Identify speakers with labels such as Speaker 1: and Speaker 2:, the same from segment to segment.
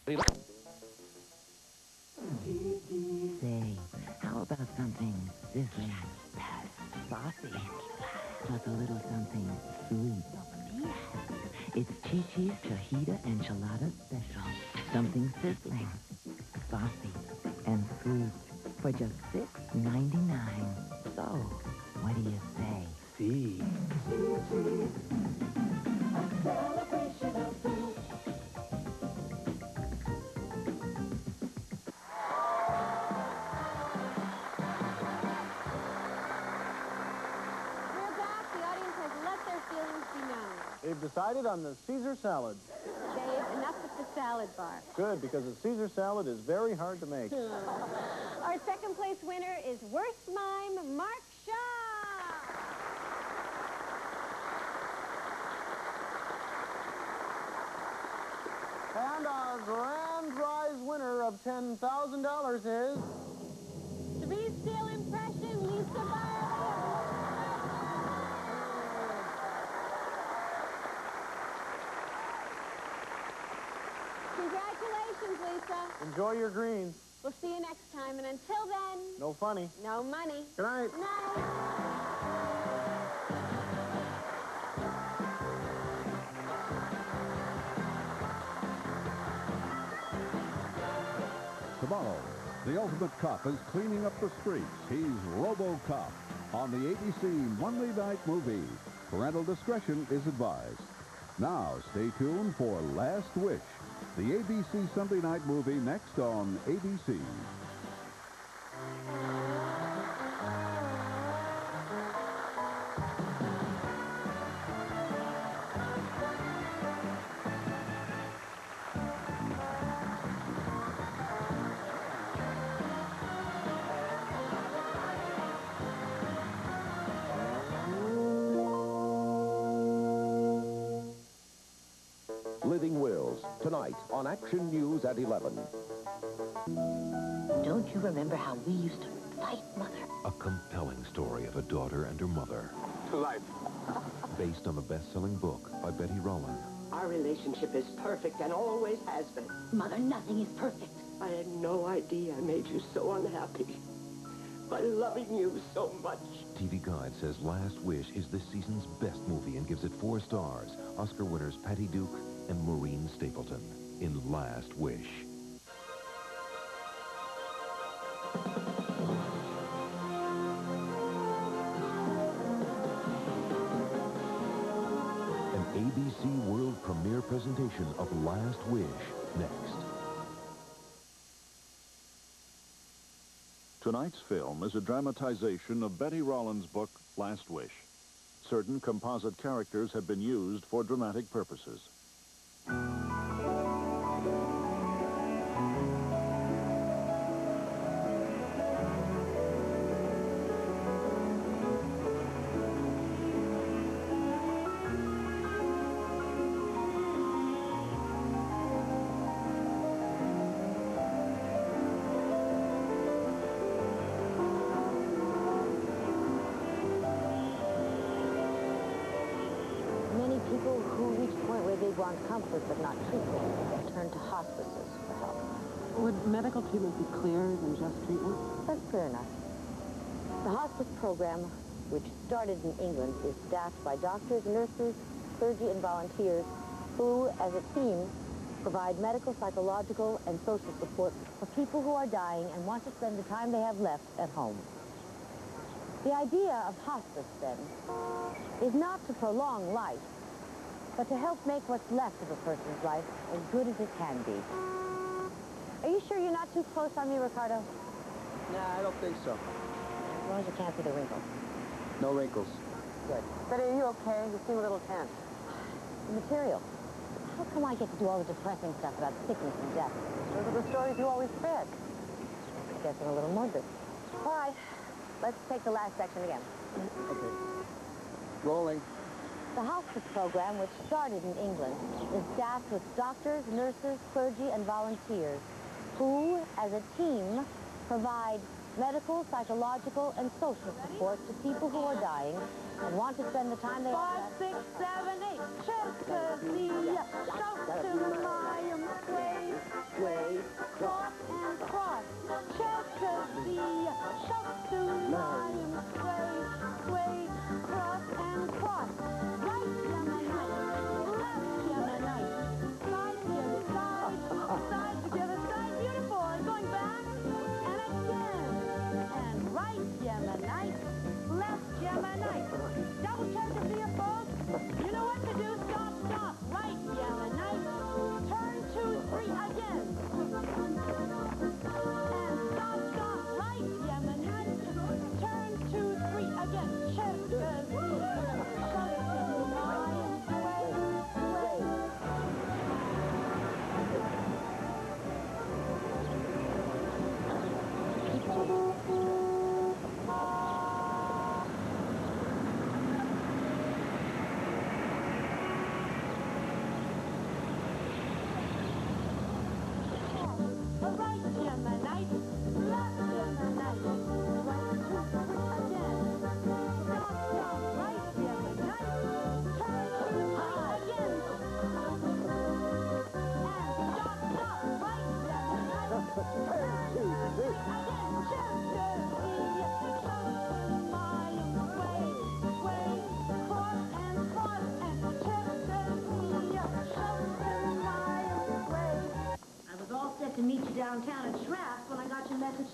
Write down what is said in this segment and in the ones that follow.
Speaker 1: Say, how about something sizzling, saucy, plus a little something sweet? It's Chi-Chi's Chajita Enchilada Special. Something sizzling, saucy, and sweet for just $6.99. So, what do you say?
Speaker 2: See.
Speaker 3: A celebration of food.
Speaker 4: We're back. The audience has let their feelings be known.
Speaker 2: They've decided on the Caesar salad.
Speaker 4: Dave, enough with the salad bar.
Speaker 2: Good, because a Caesar salad is very hard to make.
Speaker 4: Our second place winner is Worst Mime, Mark Shaw.
Speaker 2: And our grand prize winner of $10,000 is...
Speaker 4: Three Steel Impression, Lisa Barlow. Congratulations, Lisa.
Speaker 2: Enjoy your greens.
Speaker 4: We'll see you next time, and until then,
Speaker 2: No funny.
Speaker 4: no money.
Speaker 2: Good night.
Speaker 4: Night.
Speaker 5: Tomorrow, the ultimate cop is cleaning up the streets. He's RoboCop on the ABC Monday night movie. Parental discretion is advised. Now, stay tuned for Last Wish, the ABC Sunday night movie next on ABC.
Speaker 6: Living Wills, tonight on Action News at 11.
Speaker 1: Don't you remember how we used to fight, Mother?
Speaker 7: A compelling story of a daughter and her mother.
Speaker 8: To life.
Speaker 7: Based on the best-selling book by Betty Rowland.
Speaker 9: Our relationship is perfect and always has been.
Speaker 1: Mother, nothing is perfect.
Speaker 9: I had no idea I made you so unhappy by loving you so much.
Speaker 7: TV Guide says Last Wish is this season's best movie and gives it 4 stars. Oscar winners Patty Duke and Maureen Stapleton in Last Wish. An ABC world premiere presentation of Last Wish next.
Speaker 5: Tonight's film is a dramatization of Betty Rowland's book, Last Wish. Certain composite characters have been used for dramatic purposes.
Speaker 10: Many people who reach a point where they want comfort but not treatment turn to hospices for help.
Speaker 11: Would medical treatment be clearer than just treatment?
Speaker 10: That's clear enough. The hospice program, which started in England, is staffed by doctors, nurses, clergy, and volunteers who, as a team, provide medical, psychological, and social support for people who are dying and want to spend the time they have left at home. The idea of hospice, then, is not to prolong life, but to help make what's left of a person's life as good as it can be. Are you sure you're not too close on me, Ricardo?
Speaker 2: Nah, I don't think so.
Speaker 10: As long as you can't see the wrinkles.
Speaker 2: No wrinkles.
Speaker 10: Good.
Speaker 11: Betty, are you okay? You seem a little tense.
Speaker 10: The material. How come I get to do all the depressing stuff about sickness and death?
Speaker 11: Those are the stories you always fed.
Speaker 10: I guess I'm a little morbid. All right, let's take the last section again.
Speaker 2: Okay. Rolling.
Speaker 10: The hospice program, which started in England, is staffed with doctors, nurses, clergy, and volunteers who, as a team, provide medical, psychological, and social support to people who are dying and want to spend the time they have.
Speaker 3: 5, 6, 7, 8, Chesterfield, shout to the lion, play.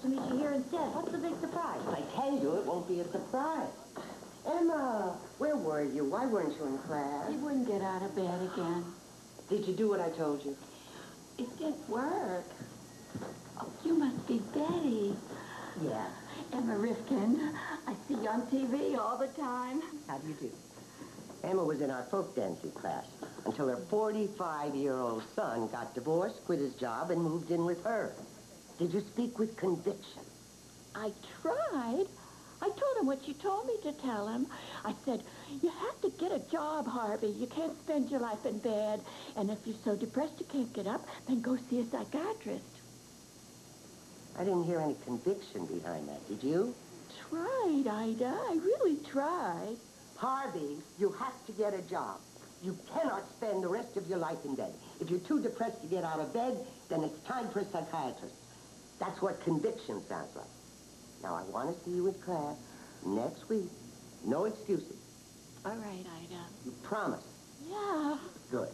Speaker 1: to meet you here instead. What's the big surprise?
Speaker 9: I tell you, it won't be a surprise. Emma, where were you? Why weren't you in class?
Speaker 11: He wouldn't get out of bed again.
Speaker 9: Did you do what I told you?
Speaker 11: It didn't work. Oh, you must be Betty.
Speaker 1: Yeah.
Speaker 11: Emma Rifkin. I see you on TV all the time.
Speaker 1: How do you do?
Speaker 9: Emma was in our folk dancing class until her 45-year-old son got divorced, quit his job, and moved in with her. Did you speak with conviction?
Speaker 11: I tried. I told him what you told me to tell him. I said, you have to get a job, Harvey. You can't spend your life in bed. And if you're so depressed you can't get up, then go see a psychiatrist.
Speaker 9: I didn't hear any conviction behind that, did you?
Speaker 11: Tried, Ida. I really tried.
Speaker 9: Harvey, you have to get a job. You cannot spend the rest of your life in bed. If you're too depressed to get out of bed, then it's time for a psychiatrist. That's what conviction sounds like. Now, I want to see you in class next week. No excuses.
Speaker 11: All right, Ida.
Speaker 9: You promise?
Speaker 11: Yeah.
Speaker 9: Good.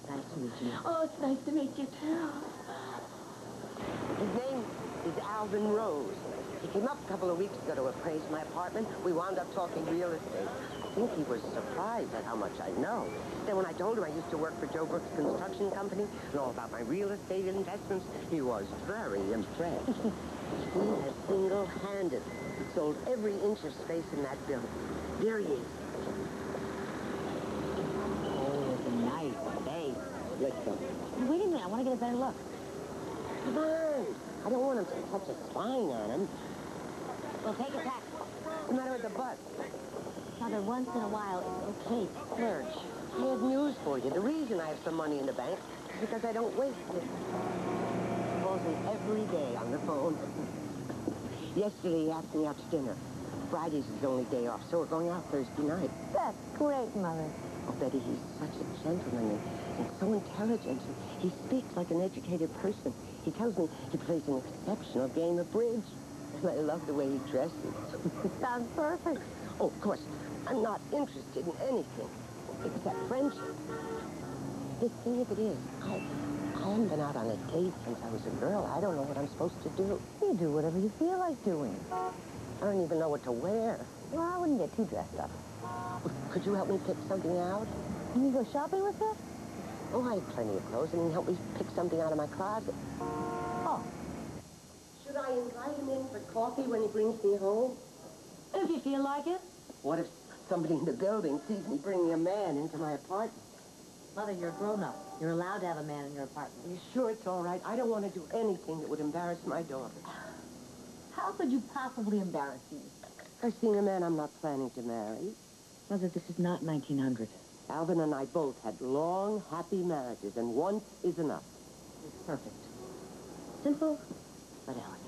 Speaker 1: Nice to meet you.
Speaker 11: Oh, it's nice to meet you, too.
Speaker 9: His name is Alvin Rose. He came up a couple of weeks ago to appraise my apartment. We wound up talking real estate. I think he was surprised at how much I know. Then when I told him I used to work for Joe Brooks Construction Company and all about my real estate investments, he was very impressed. He has single-handed sold every inch of space in that building. There he is.
Speaker 1: Oh, it's a nice face.
Speaker 9: Let's go.
Speaker 1: Wait a minute. I want to get a better look.
Speaker 9: Come on. I don't want him to touch a spine on him.
Speaker 1: Well, take a taxi.
Speaker 9: What's the matter with the bus?
Speaker 1: Mother, once in a while, it's okay to splurge.
Speaker 9: I have news for you. The reason I have some money in the bank is because I don't waste it. He calls me every day on the phone. Yesterday, he asked me out to dinner. Friday's his only day off, so we're going out Thursday night.
Speaker 10: That's great, Mother.
Speaker 9: Oh, Betty, he's such a gentleman and so intelligent. He speaks like an educated person. He tells me he plays an exceptional game of bridge. And I love the way he dresses.
Speaker 10: Sounds perfect.
Speaker 9: Oh, of course, I'm not interested in anything except friendship. The thing of it is, I haven't been out on a date since I was a girl. I don't know what I'm supposed to do.
Speaker 10: You do whatever you feel like doing.
Speaker 9: I don't even know what to wear.
Speaker 10: Well, I wouldn't get too dressed up.
Speaker 9: Could you help me pick something out?
Speaker 10: Can you go shopping with us?
Speaker 9: Oh, I have plenty of clothes, and you can help me pick something out of my closet.
Speaker 10: Oh.
Speaker 9: Should I invite him in for coffee when he brings me home?
Speaker 1: If you feel like it.
Speaker 9: What if somebody in the building sees me bringing a man into my apartment?
Speaker 1: Mother, you're a grown-up. You're allowed to have a man in your apartment.
Speaker 9: Are you sure it's all right? I don't want to do anything that would embarrass my daughter.
Speaker 1: How could you possibly embarrass me?
Speaker 9: I've seen a man I'm not planning to marry.
Speaker 1: Mother, this is not 1900.
Speaker 9: Alvin and I both had long, happy marriages, and once is enough.
Speaker 1: It's perfect. Simple, but elegant.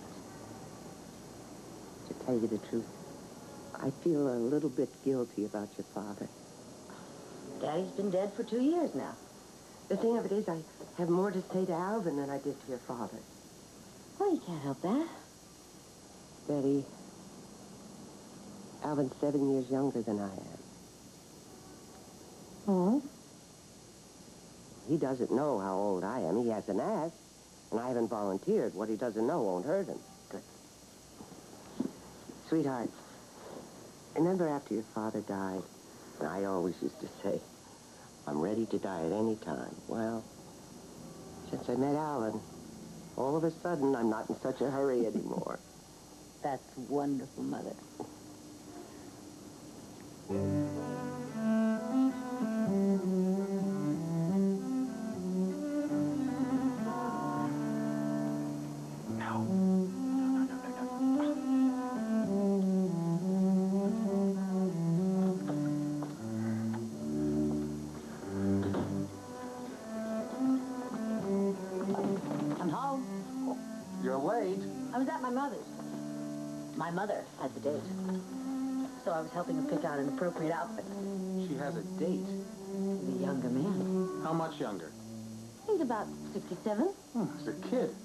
Speaker 9: To tell you the truth, I feel a little bit guilty about your father.
Speaker 1: Daddy's been dead for 2 years now.
Speaker 9: The thing of it is, I have more to say to Alvin than I did to your father.
Speaker 1: Well, you can't help that.
Speaker 9: Betty, Alvin's 7 years younger than I am.
Speaker 1: Oh?
Speaker 9: He doesn't know how old I am. He hasn't asked, and I haven't volunteered. What he doesn't know won't hurt him. Good. Sweetheart, remember after your father died, I always used to say, I'm ready to die at any time. Well, since I met Alvin, all of a sudden, I'm not in such a hurry anymore.
Speaker 1: That's wonderful, Mother. I'm home.
Speaker 2: You're late.
Speaker 1: I was at my mother's. My mother has a date. So I was helping her pick out an appropriate outfit.
Speaker 2: She has a date.
Speaker 1: The younger man.
Speaker 2: How much younger?
Speaker 1: He's about 67.
Speaker 2: He's a kid.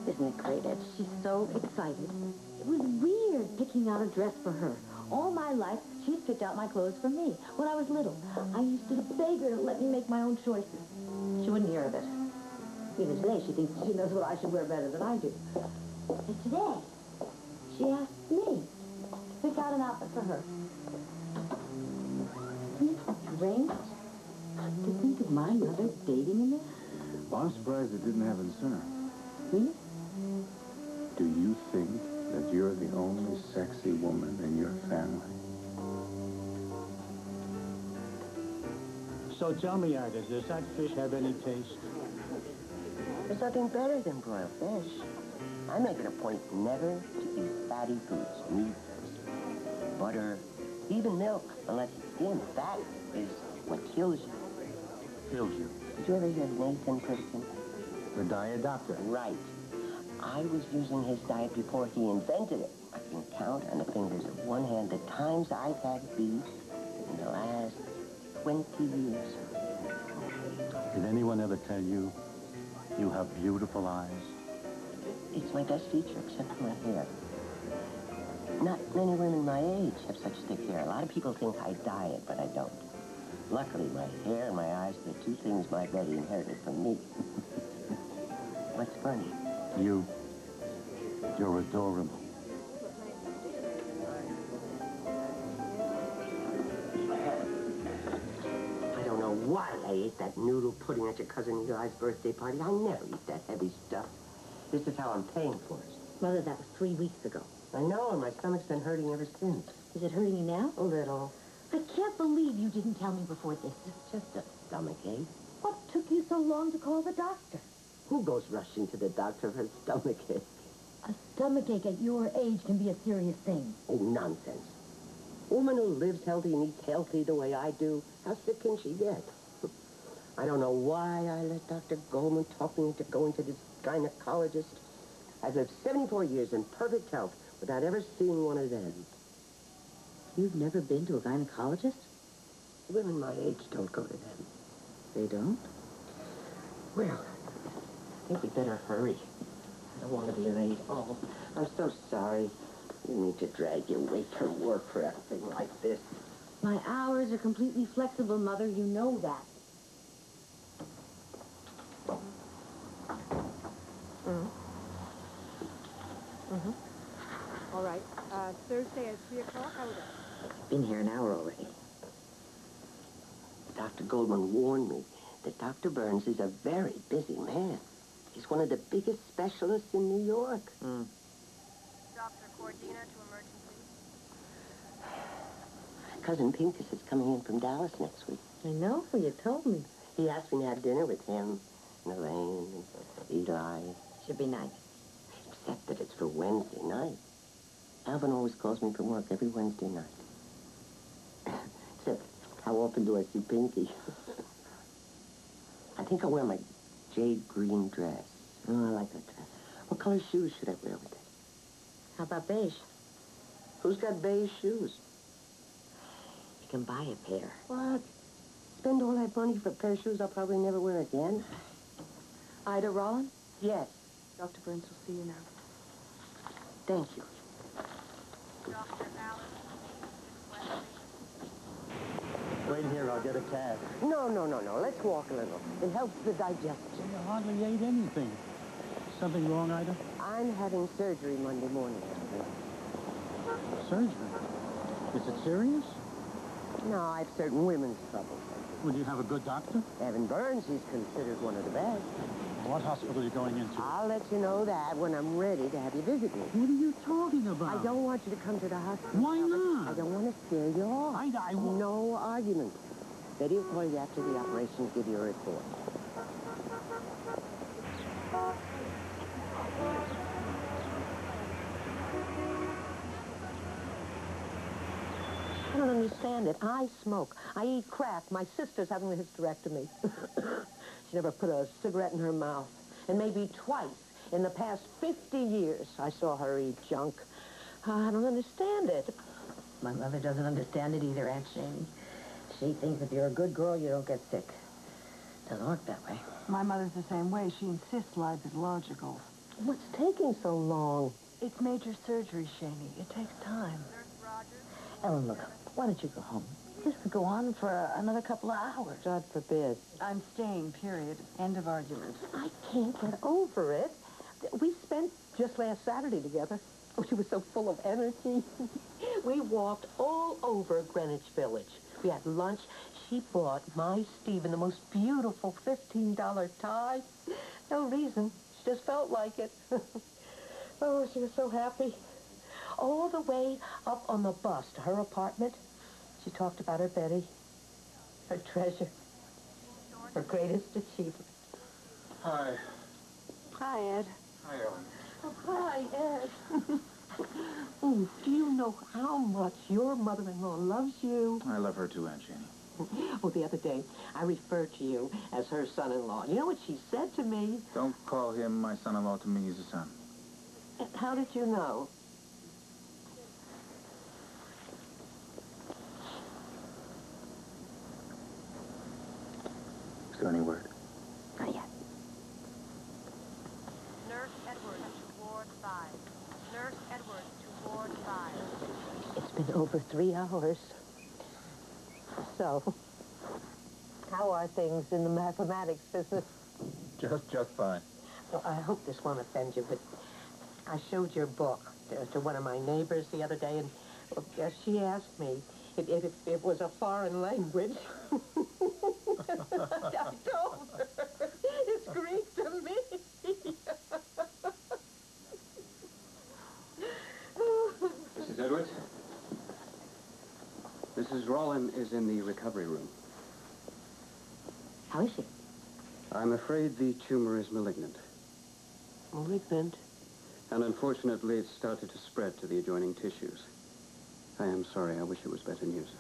Speaker 1: Isn't it great, Ed? She's so excited. It was weird picking out a dress for her. All my life, she's picked out my clothes for me. When I was little, I used to beg her to let me make my own choices. She wouldn't hear of it. Even today, she thinks she knows what I should wear better than I do. And today, she asked me to pick out an outfit for her. Isn't it strange to think of my mother dating in this?
Speaker 2: Well, I'm surprised it didn't happen sooner.
Speaker 1: Me?
Speaker 2: Do you think that you're the only sexy woman in your family?
Speaker 8: So tell me, Ida, does that fish have any taste?
Speaker 9: There's nothing better than broiled fish. I make it a point never to eat fatty foods, meat, butter, even milk, unless it's skim. Fat is what kills you.
Speaker 8: Kills you.
Speaker 9: Did you ever hear of Nathan Pritikin?
Speaker 8: The diet doctor.
Speaker 9: Right. I was using his diet before he invented it. I can count on the fingers of one hand the times I've had beef in the last 20 years.
Speaker 8: Did anyone ever tell you you have beautiful eyes?
Speaker 9: It's my best feature, except for my hair. Not many women my age have such thick hair. A lot of people think I diet, but I don't. Luckily, my hair and my eyes are the two things my Betty inherited from me. What's funny?
Speaker 8: You're adorable.
Speaker 9: I don't know why I ate that noodle pudding at your cousin Eli's birthday party. I never eat that heavy stuff. This is how I'm paying for it.
Speaker 1: Mother, that was 3 weeks ago.
Speaker 9: I know, and my stomach's been hurting ever since.
Speaker 1: Is it hurting you now?
Speaker 9: A little.
Speaker 1: I can't believe you didn't tell me before this.
Speaker 9: It's just a stomachache.
Speaker 1: What took you so long to call the doctor?
Speaker 9: Who goes rushing to the doctor for a stomachache?
Speaker 1: A stomachache at your age can be a serious thing.
Speaker 9: Oh, nonsense. A woman who lives healthy and eats healthy the way I do, how sick can she get? I don't know why I let Dr. Goldman talk me into going to this gynecologist. I've lived 74 years in perfect health without ever seeing one of them.
Speaker 1: You've never been to a gynecologist?
Speaker 9: Women my age don't go to them.
Speaker 1: They don't?
Speaker 9: Well, I think we better hurry. I don't want to be late. Oh, I'm so sorry. I didn't mean to drag you away from work for a thing like this.
Speaker 1: My hours are completely flexible, Mother. You know that.
Speaker 4: All right. Thursday at 3 o'clock, how would that?
Speaker 1: Been here an hour already.
Speaker 9: Dr. Goldman warned me that Dr. Burns is a very busy man. He's one of the biggest specialists in New York.
Speaker 4: Dr. Cordina to emergency.
Speaker 9: Cousin Pincus is coming in from Dallas next week.
Speaker 1: I know, you told me.
Speaker 9: He asked me to have dinner with him, and Elaine, and Eli.
Speaker 1: Should be nice.
Speaker 9: Except that it's for Wednesday night. Alvin always calls me from work every Wednesday night. Except, how often do I see Pinky? I think I'll wear my jade green dress. Oh, I like that dress. What color shoes should I wear with it?
Speaker 1: How about beige?
Speaker 9: Who's got beige shoes?
Speaker 1: You can buy a pair.
Speaker 9: What? Spend all that money for a pair of shoes I'll probably never wear again?
Speaker 1: Ida Rollin?
Speaker 9: Yes.
Speaker 1: Dr. Burns will see you now.
Speaker 9: Thank you.
Speaker 4: Dr. Allen.
Speaker 8: Wait here, I'll get a cab.
Speaker 9: No. Let's walk a little. It helps the digestion.
Speaker 8: You hardly ate anything. Something wrong, Ida?
Speaker 9: I'm having surgery Monday morning.
Speaker 8: Surgery? Is it serious?
Speaker 9: No, I've certain women's troubles.
Speaker 8: Would you have a good doctor?
Speaker 9: Evan Burns, he's considered one of the best.
Speaker 8: What hospital are you going into?
Speaker 9: I'll let you know that when I'm ready to have you visit me.
Speaker 8: What are you talking about?
Speaker 9: I don't want you to come to the hospital.
Speaker 8: Why not?
Speaker 9: I don't want to scare you off.
Speaker 8: I won't.
Speaker 9: No arguments. Betty will call you after the operation to give you a report. I don't understand it. I smoke. I eat crack. My sister's having a hysterectomy. She never put a cigarette in her mouth. And maybe twice in the past 50 years, I saw her eat junk. I don't understand it.
Speaker 1: My mother doesn't understand it either, Aunt Shane. She thinks if you're a good girl, you don't get sick. Doesn't work that way.
Speaker 12: My mother's the same way. She insists life is logical.
Speaker 9: What's taking so long?
Speaker 12: It's major surgery, Shaney. It takes time.
Speaker 1: Ellen, look, Why don't you go home? This could go on for another couple of hours.
Speaker 9: God forbid.
Speaker 12: I'm staying, period. End of argument.
Speaker 13: I can't get over it. We spent just last Saturday together. Oh, she was so full of energy. We walked all over Greenwich Village. We had lunch. She bought my Stephen the most beautiful $15 tie. No reason. She just felt like it. Oh, she was so happy. All the way up on the bus to her apartment, she talked about her Betty, her treasure, her greatest achievement.
Speaker 2: Hi.
Speaker 13: Hi, Ed.
Speaker 2: Hi, Ellen.
Speaker 13: Oh, hi, Ed. Oh, do you know how much your mother-in-law loves you?
Speaker 2: I love her too, Aunt Janie.
Speaker 13: Oh, the other day, I referred to you as her son-in-law. You know what she said to me?
Speaker 2: Don't call him my son-in-law. To me, he's a son.
Speaker 13: How did you know?
Speaker 2: Is there any word?
Speaker 10: Not yet.
Speaker 14: Nurse Edwards to Ward 5. Nurse Edwards to Ward 5.
Speaker 13: It's been over 3 hours. So, how are things in the mathematics business?
Speaker 2: Just fine.
Speaker 13: Well, I hope this won't offend you, but I showed your book to one of my neighbors the other day, and she asked me if it was a foreign language. I told her it's Greek to me.
Speaker 15: Mrs. Edwards? Mrs. Rollin is in the recovery room.
Speaker 10: How is she?
Speaker 15: I'm afraid the tumor is malignant.
Speaker 13: Malignant?
Speaker 15: And unfortunately, it's started to spread to the adjoining tissues. I am sorry. I wish it was better news.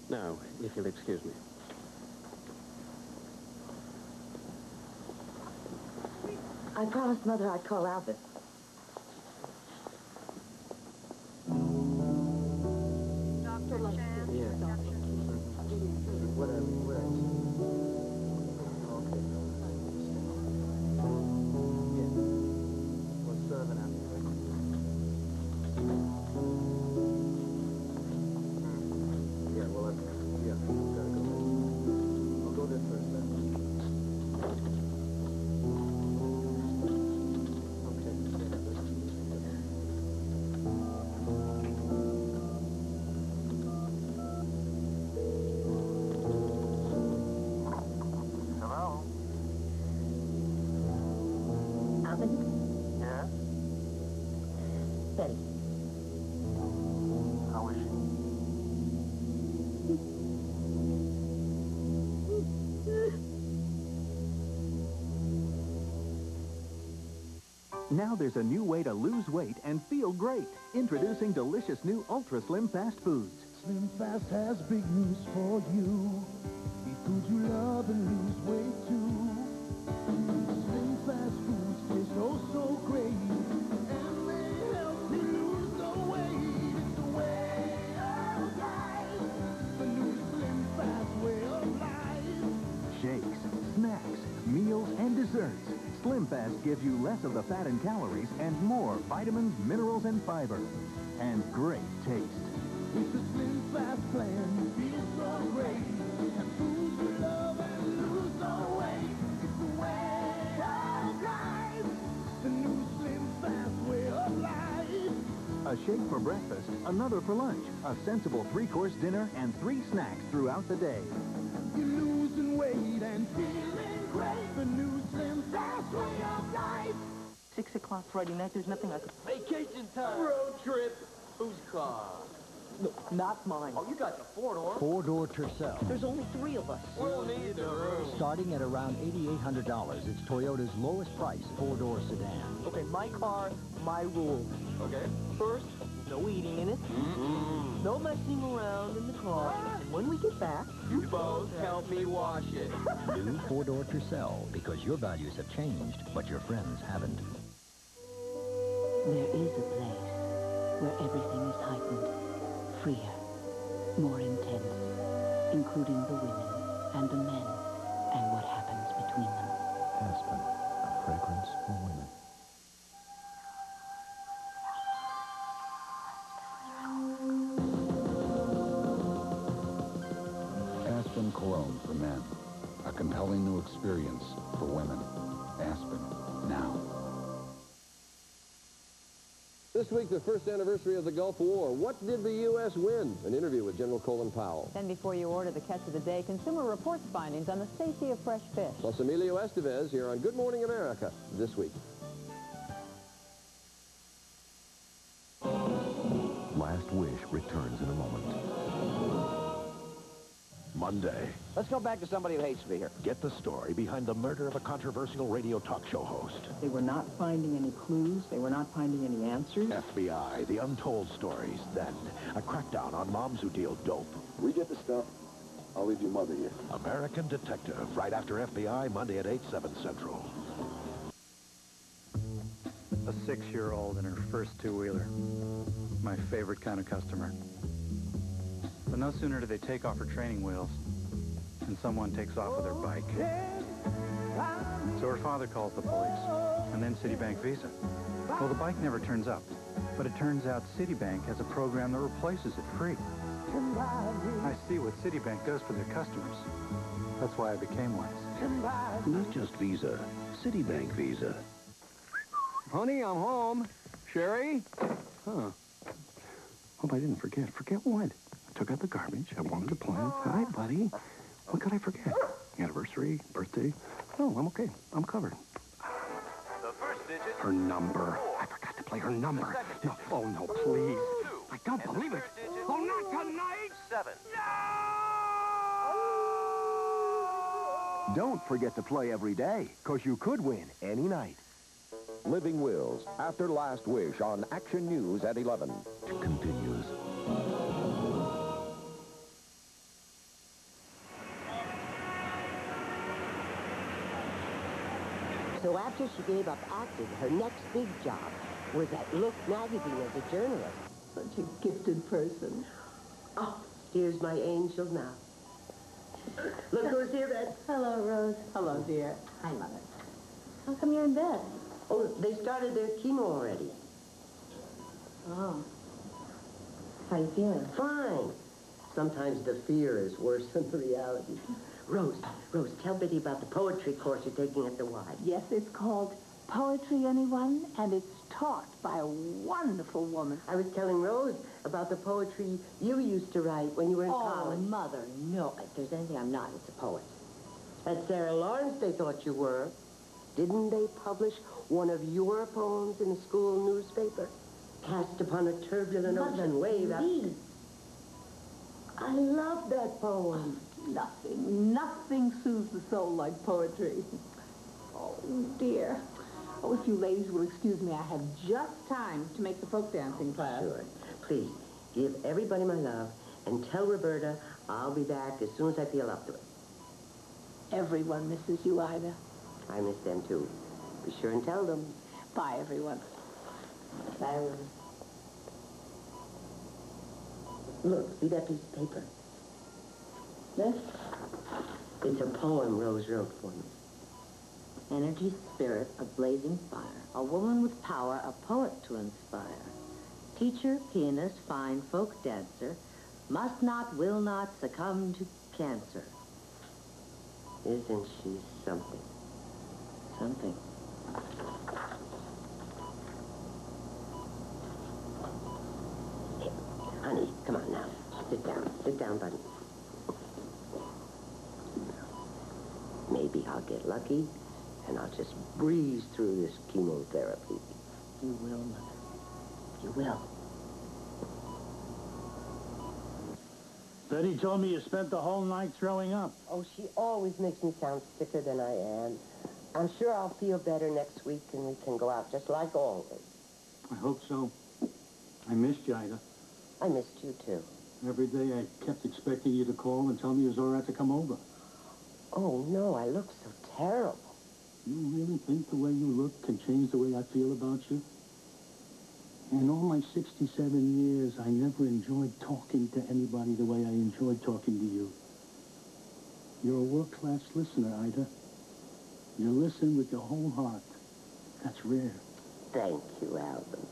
Speaker 15: Now, if you'll excuse me.
Speaker 10: I promised Mother I'd call Albert.
Speaker 14: Dr. Chan.
Speaker 15: Yeah.
Speaker 2: Whatever.
Speaker 10: Yes? Betty.
Speaker 2: How is she?
Speaker 16: Now there's a new way to lose weight and feel great. Introducing delicious new Ultra Slim Fast Foods.
Speaker 3: Slim Fast has big news for you. Eat food you love and lose weight too. Slim Fast Foods taste oh so great. And they help you lose the weight. It's the way of life. The new Slim Fast way of life.
Speaker 16: Shakes, snacks, meals, and desserts. Slim Fast gives you less of the fat and calories and more vitamins, minerals, and fiber. And great taste.
Speaker 3: It's a Slim Fast plan. Feels so great. And foods you love and lose no weight. It's the way of life. The new Slim Fast way of life.
Speaker 16: A shake for breakfast, another for lunch, a sensible 3-course dinner, and 3 snacks throughout the day.
Speaker 3: You're losing weight and feeling great. The new Slim Fast way of life.
Speaker 12: 6 o'clock Friday night, there's nothing I could...
Speaker 17: Vacation time. Road trip. Whose car?
Speaker 12: No, not mine.
Speaker 17: Oh, you got the 4-door.
Speaker 18: 4-door Tercel.
Speaker 12: There's only 3 of us.
Speaker 17: We'll need the room.
Speaker 18: Starting at around $8,800, it's Toyota's lowest price 4-door sedan.
Speaker 12: Okay, my car, my rules.
Speaker 17: Okay.
Speaker 12: First, no eating in it. No messing around in the car. And when we get back...
Speaker 17: You both help me wash it.
Speaker 18: New 4-door Tercel, because your values have changed, but your friends haven't.
Speaker 11: There is a place where everything is heightened, freer, more intense, including the women and the men and what happens between them.
Speaker 7: Aspen, a fragrance for women.
Speaker 2: compelling new experience for women. Aspen, now.
Speaker 19: This week, the first anniversary of the Gulf War. What did the U.S. win? An interview with General Colin Powell.
Speaker 20: Then before you order the catch of the day, Consumer Reports findings on the safety of fresh fish.
Speaker 19: Plus Emilio Estevez here on Good Morning America this week.
Speaker 7: Last Wish returns in a moment.
Speaker 6: Monday.
Speaker 21: Let's go back to somebody who hates me here.
Speaker 6: Get the story behind the murder of a controversial radio talk show host.
Speaker 22: They were not finding any clues. They were not finding any answers.
Speaker 6: FBI, the untold stories. Then, a crackdown on moms who deal dope.
Speaker 2: We get the stuff. I'll leave your mother here.
Speaker 6: American Detective, right after FBI, Monday at 8, 7 Central.
Speaker 23: A 6-year-old in her first two-wheeler. My favorite kind of customer. But no sooner do they take off her training wheels and someone takes off with her bike. So her father calls the police, and then Citibank Visa. Well, the bike never turns up, but it turns out Citibank has a program that replaces it free. I see what Citibank does for their customers. That's why I became one.
Speaker 6: Not just Visa, Citibank Visa.
Speaker 23: Honey, I'm home. Sherry?
Speaker 6: Huh. Hope I didn't forget. Forget what? I took out the garbage. I wanted to play. Hi, buddy. What could I forget? Anniversary, birthday. Oh, I'm okay. I'm covered.
Speaker 24: The first digit.
Speaker 6: Her number. I forgot to play her number. No. Oh, no, please. I don't believe it. Oh, not tonight.
Speaker 24: 7.
Speaker 6: Don't forget to play every day, because you could win any night.
Speaker 25: Living Wills, after Last Wish on Action News at 11.
Speaker 7: Continues.
Speaker 9: So after she gave up acting, her next big job was at Look magazine as a journalist.
Speaker 26: Such a gifted person.
Speaker 9: Oh, here's my angel now. Look who's here, Ed.
Speaker 26: Hello, Rose. Hello, dear.
Speaker 9: Hi, Mother.
Speaker 26: How come you're in bed?
Speaker 9: Oh, they started their chemo already.
Speaker 26: Oh. How you feeling?
Speaker 9: Fine. Sometimes the fear is worse than the reality. Rose, tell Betty about the poetry course you're taking at the Y.
Speaker 26: Yes, it's called Poetry, Anyone, and it's taught by a wonderful woman.
Speaker 9: I was telling Rose about the poetry you used to write when you were in college.
Speaker 1: Oh, Mother, no. If there's anything I'm not, it's a poet.
Speaker 9: At Sarah Lawrence, they thought you were. Didn't they publish one of your poems in a school newspaper? Cast upon a turbulent ocean wave. I love that poem.
Speaker 26: Nothing soothes the soul like poetry. Oh, dear. Oh, if you ladies will excuse me, I have just time to make the folk dancing class.
Speaker 9: Sure. Please, give everybody my love, and tell Roberta I'll be back as soon as I feel up to it.
Speaker 26: Everyone misses you, Ida.
Speaker 9: I miss them, too. Be sure and tell them.
Speaker 26: Bye, everyone.
Speaker 9: Bye, Rose. Look, see that piece of paper?
Speaker 26: This?
Speaker 9: It's a poem Rose wrote for me.
Speaker 1: Energy, spirit, a blazing fire. A woman with power, a poet to inspire. Teacher, pianist, fine folk dancer. Must not, will not succumb to cancer.
Speaker 9: Isn't she something?
Speaker 1: Something.
Speaker 9: Here, honey, come on now. Sit down. Sit down, buddy. Maybe I'll get lucky, and I'll just breeze through this chemotherapy.
Speaker 1: You will, Mother. You will.
Speaker 8: Betty told me you spent the whole night throwing up.
Speaker 9: Oh, she always makes me sound sicker than I am. I'm sure I'll feel better next week, and we can go out just like always.
Speaker 8: I hope so. I missed you, Ida.
Speaker 9: I missed you, too.
Speaker 8: Every day I kept expecting you to call and tell me it was all right to come over.
Speaker 9: Oh, no, I look so terrible.
Speaker 8: You really think the way you look can change the way I feel about you? In all my 67 years, I never enjoyed talking to anybody the way I enjoyed talking to you. You're a world-class listener, Ida. You listen with your whole heart. That's rare.
Speaker 9: Thank you, Alvin.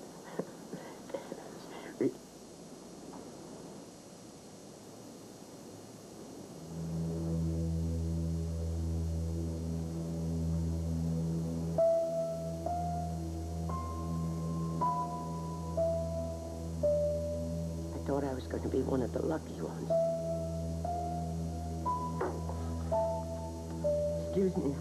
Speaker 9: one of the lucky ones. Excuse me.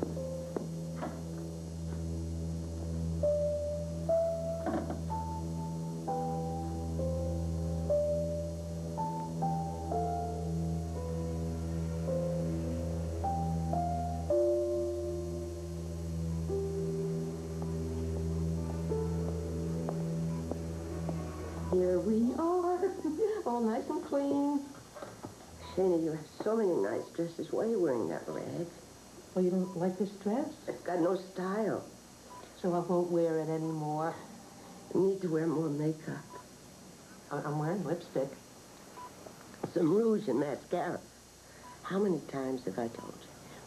Speaker 9: Here we are, all nice and clean. Shani, you have so many nice dresses. Why are you wearing that rag?
Speaker 26: Well, you don't like this dress?
Speaker 9: It's got no style.
Speaker 26: So I won't wear it anymore.
Speaker 9: You need to wear more makeup.
Speaker 26: I'm wearing lipstick.
Speaker 9: Some rouge and mascara. How many times have I told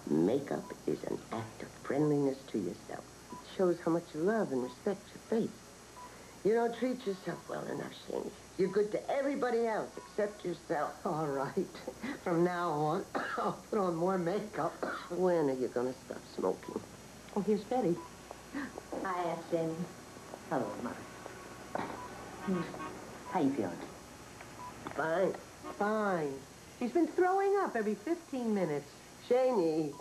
Speaker 9: you? Makeup is an act of friendliness to yourself. It shows how much you love and respect your face. You don't treat yourself well enough, Shani. You're good to everybody else except yourself.
Speaker 26: All right. From now on, I'll put on more makeup.
Speaker 9: When are you going to stop smoking?
Speaker 26: Oh, here's Betty.
Speaker 1: Hi, Shani. Hello, Mother. How you feeling?
Speaker 9: Fine.
Speaker 26: Fine. She's been throwing up every 15 minutes.
Speaker 9: Shani,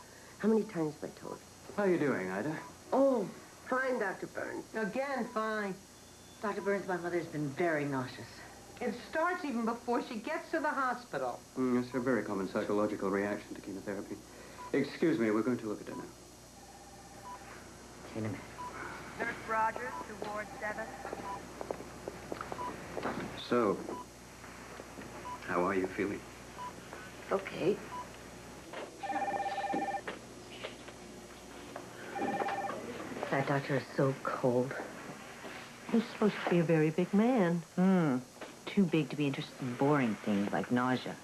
Speaker 9: how many times have I told you?
Speaker 23: How are you doing, Ida?
Speaker 9: Oh, fine, Dr. Burns.
Speaker 26: Again, fine.
Speaker 1: Dr. Burns, my mother's been very nauseous.
Speaker 26: It starts even before she gets to the hospital.
Speaker 23: It's a very common psychological reaction to chemotherapy. Excuse me, we're going to look at her now.
Speaker 1: See you in a minute.
Speaker 4: Nurse Rogers to Ward 7.
Speaker 23: So, how are you feeling?
Speaker 9: Okay.
Speaker 1: That doctor is so cold.
Speaker 26: He's supposed to be a very big man.
Speaker 1: Too big to be interested in boring things like nausea.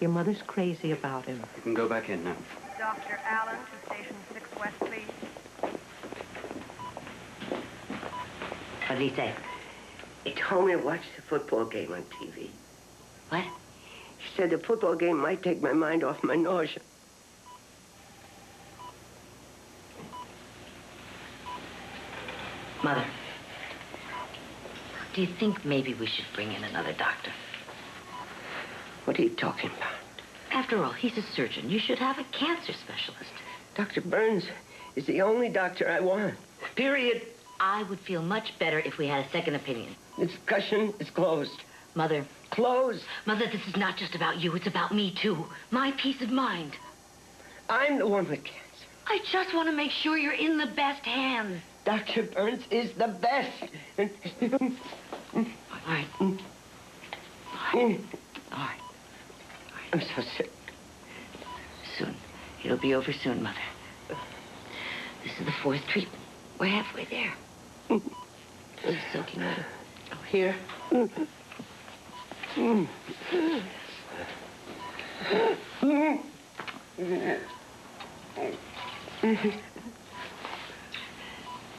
Speaker 26: Your mother's crazy about him.
Speaker 23: You can go back in now.
Speaker 4: Dr. Allen to Station 6 West, please.
Speaker 1: What did he say?
Speaker 9: He told me to watch the football game on TV.
Speaker 1: What?
Speaker 9: He said the football game might take my mind off my nausea.
Speaker 1: Mother, do you think maybe we should bring in another doctor?
Speaker 9: What are you talking about?
Speaker 1: After all, he's a surgeon. You should have a cancer specialist.
Speaker 9: Dr. Burns is the only doctor I want. Period.
Speaker 1: I would feel much better if we had a second opinion.
Speaker 9: The discussion is closed.
Speaker 1: Mother.
Speaker 9: Closed.
Speaker 1: Mother, this is not just about you. It's about me, too. My peace of mind.
Speaker 9: I'm the one with cancer.
Speaker 1: I just want to make sure you're in the best hands.
Speaker 9: Dr. Burns is the best.
Speaker 1: All right. All right. All right.
Speaker 9: I'm so sick.
Speaker 1: Soon. It'll be over soon, Mother. This is the 4th treatment. We're halfway there. Please, soaking water. Oh, here.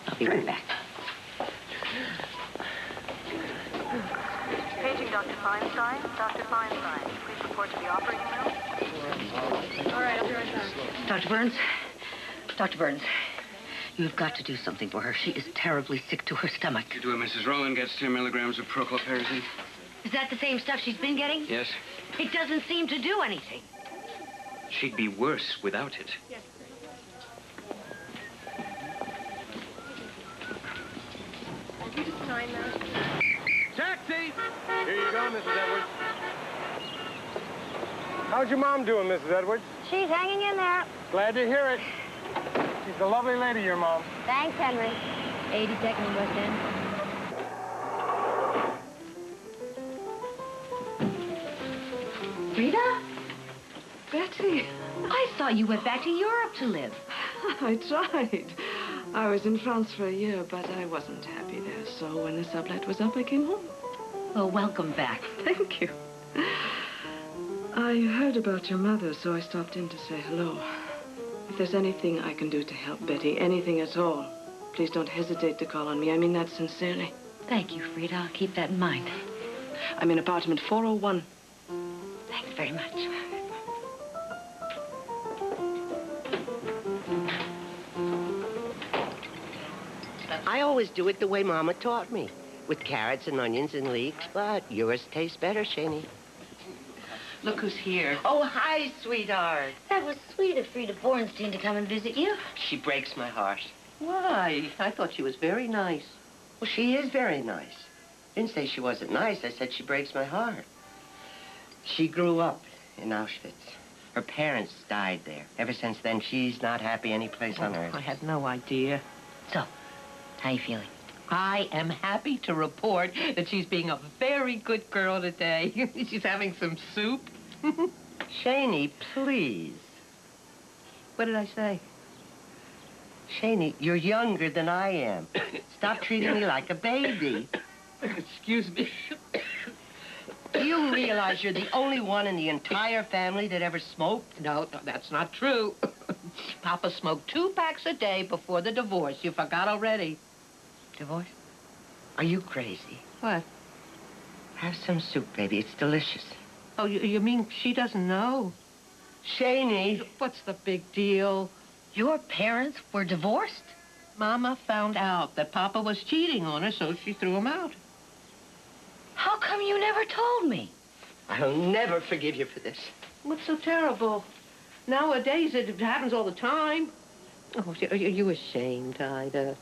Speaker 1: I'll be right back.
Speaker 4: Paging Dr. Feinstein. Dr. Feinstein, please report to the operating room. All right, I'll be right back.
Speaker 1: Dr. Burns? Dr. Burns, you've got to do something for her. She is terribly sick to her stomach.
Speaker 23: You do it, Mrs. Rowland gets 10 milligrams of prochlorperazine.
Speaker 1: Is that the same stuff she's been getting?
Speaker 23: Yes.
Speaker 1: It doesn't seem to do anything.
Speaker 23: She'd be worse without it.
Speaker 4: Yes. Sign now.
Speaker 5: Taxi! Here you go, Mrs. Edwards. How's your mom doing, Mrs. Edwards?
Speaker 10: She's hanging in there.
Speaker 5: Glad to hear it. She's a lovely lady, your mom.
Speaker 10: Thanks, Henry. 82nd and West End.
Speaker 13: Rita? Betty.
Speaker 1: I thought you went back to Europe to live.
Speaker 13: I tried. I was in France for a year, but I wasn't happy there. So when the sublet was up, I came home.
Speaker 1: Well, welcome back.
Speaker 13: Thank you. I heard about your mother, so I stopped in to say hello. If there's anything I can do to help Betty, anything at all, please don't hesitate to call on me. I mean that sincerely.
Speaker 1: Thank you, Frida. I'll keep that in mind.
Speaker 13: I'm in apartment 401.
Speaker 1: Thanks very much.
Speaker 9: I always do it the way Mama taught me, with carrots and onions and leeks, but yours tastes better, Shani.
Speaker 3: Look who's here.
Speaker 9: Oh, hi, sweetheart.
Speaker 1: That was sweet of Frida Bornstein to come and visit you.
Speaker 9: She breaks my heart.
Speaker 3: Why? I thought she was very nice.
Speaker 9: Well, she is very nice. Didn't say she wasn't nice. I said she breaks my heart. She grew up in Auschwitz. Her parents died there. Ever since then, she's not happy any place on earth.
Speaker 3: I had no idea.
Speaker 1: So, how you feeling?
Speaker 3: I am happy to report that she's being a very good girl today. She's having some soup.
Speaker 9: Shaney, please.
Speaker 3: What did I say?
Speaker 9: Shaney, you're younger than I am. Stop treating me like a baby.
Speaker 3: Excuse me.
Speaker 9: Do you realize you're the only one in the entire family that ever smoked?
Speaker 3: No, that's not true. Papa smoked 2 packs a day before the divorce. You forgot already.
Speaker 9: Divorce? Are you crazy?
Speaker 3: What?
Speaker 9: Have some soup, baby. It's delicious.
Speaker 3: Oh, you mean she doesn't know?
Speaker 9: Shaney.
Speaker 3: What's the big deal?
Speaker 1: Your parents were divorced?
Speaker 3: Mama found out that Papa was cheating on her, so she threw him out.
Speaker 1: How come you never told me?
Speaker 9: I'll never forgive you for this.
Speaker 3: What's so terrible? Nowadays, it happens all the time. Oh, are you ashamed, Ida?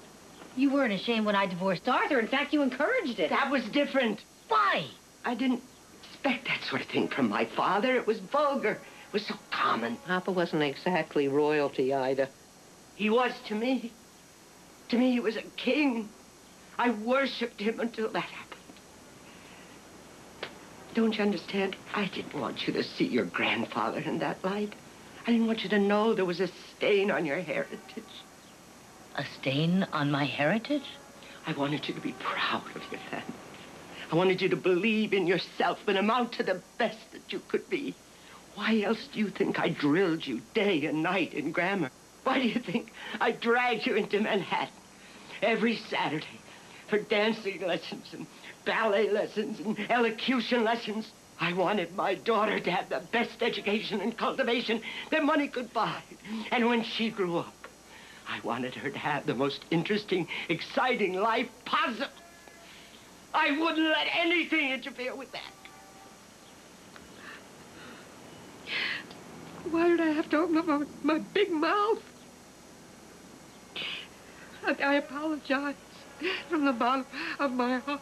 Speaker 1: You weren't ashamed when I divorced Arthur. In fact, you encouraged it.
Speaker 9: That was different.
Speaker 1: Why?
Speaker 9: I didn't expect that sort of thing from my father. It was vulgar. It was so common.
Speaker 3: Papa wasn't exactly royalty, Ida.
Speaker 9: He was to me. To me, he was a king. I worshipped him until that happened. Don't you understand? I didn't want you to see your grandfather in that light. I didn't want you to know there was a stain on your heritage.
Speaker 1: A stain on my heritage?
Speaker 9: I wanted you to be proud of your family. I wanted you to believe in yourself and amount to the best that you could be. Why else do you think I drilled you day and night in grammar? Why do you think I dragged you into Manhattan every Saturday for dancing lessons and ballet lessons and elocution lessons? I wanted my daughter to have the best education and cultivation that money could buy. And when she grew up, I wanted her to have the most interesting, exciting life possible. I wouldn't let anything interfere with that.
Speaker 3: Why did I have to open up my big mouth? I apologize from the bottom of my heart.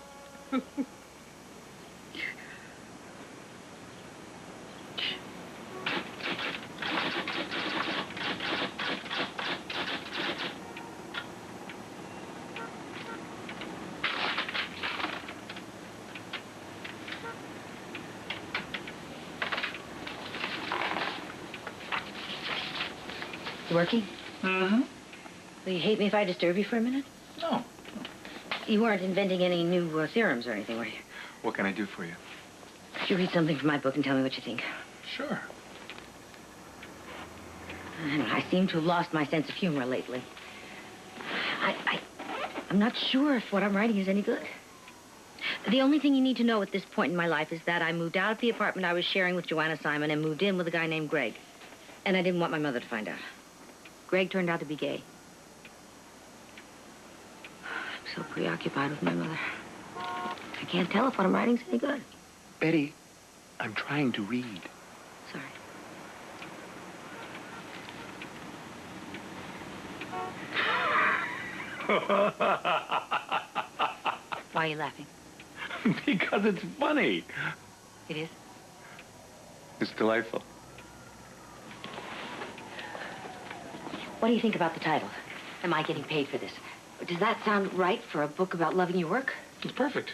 Speaker 1: You working?
Speaker 23: Mm-hmm.
Speaker 1: Will you hate me if I disturb you for a minute?
Speaker 23: No.
Speaker 1: You weren't inventing any new theorems or anything, were you?
Speaker 23: What can I do for you?
Speaker 1: Could you read something from my book and tell me what you think?
Speaker 23: Sure.
Speaker 1: I don't know, I seem to have lost my sense of humor lately. I'm not sure if what I'm writing is any good. The only thing you need to know at this point in my life is that I moved out of the apartment I was sharing with Joanna Simon and moved in with a guy named Greg. And I didn't want my mother to find out. Greg turned out to be gay. I'm so preoccupied with my mother. I can't tell if what I'm writing's any good.
Speaker 23: Betty, I'm trying to read.
Speaker 1: Sorry. Why are you laughing?
Speaker 23: Because it's funny.
Speaker 1: It is?
Speaker 23: It's delightful.
Speaker 1: What do you think about the title? Am I getting paid for this? Does that sound right for a book about loving your work?
Speaker 23: It's perfect.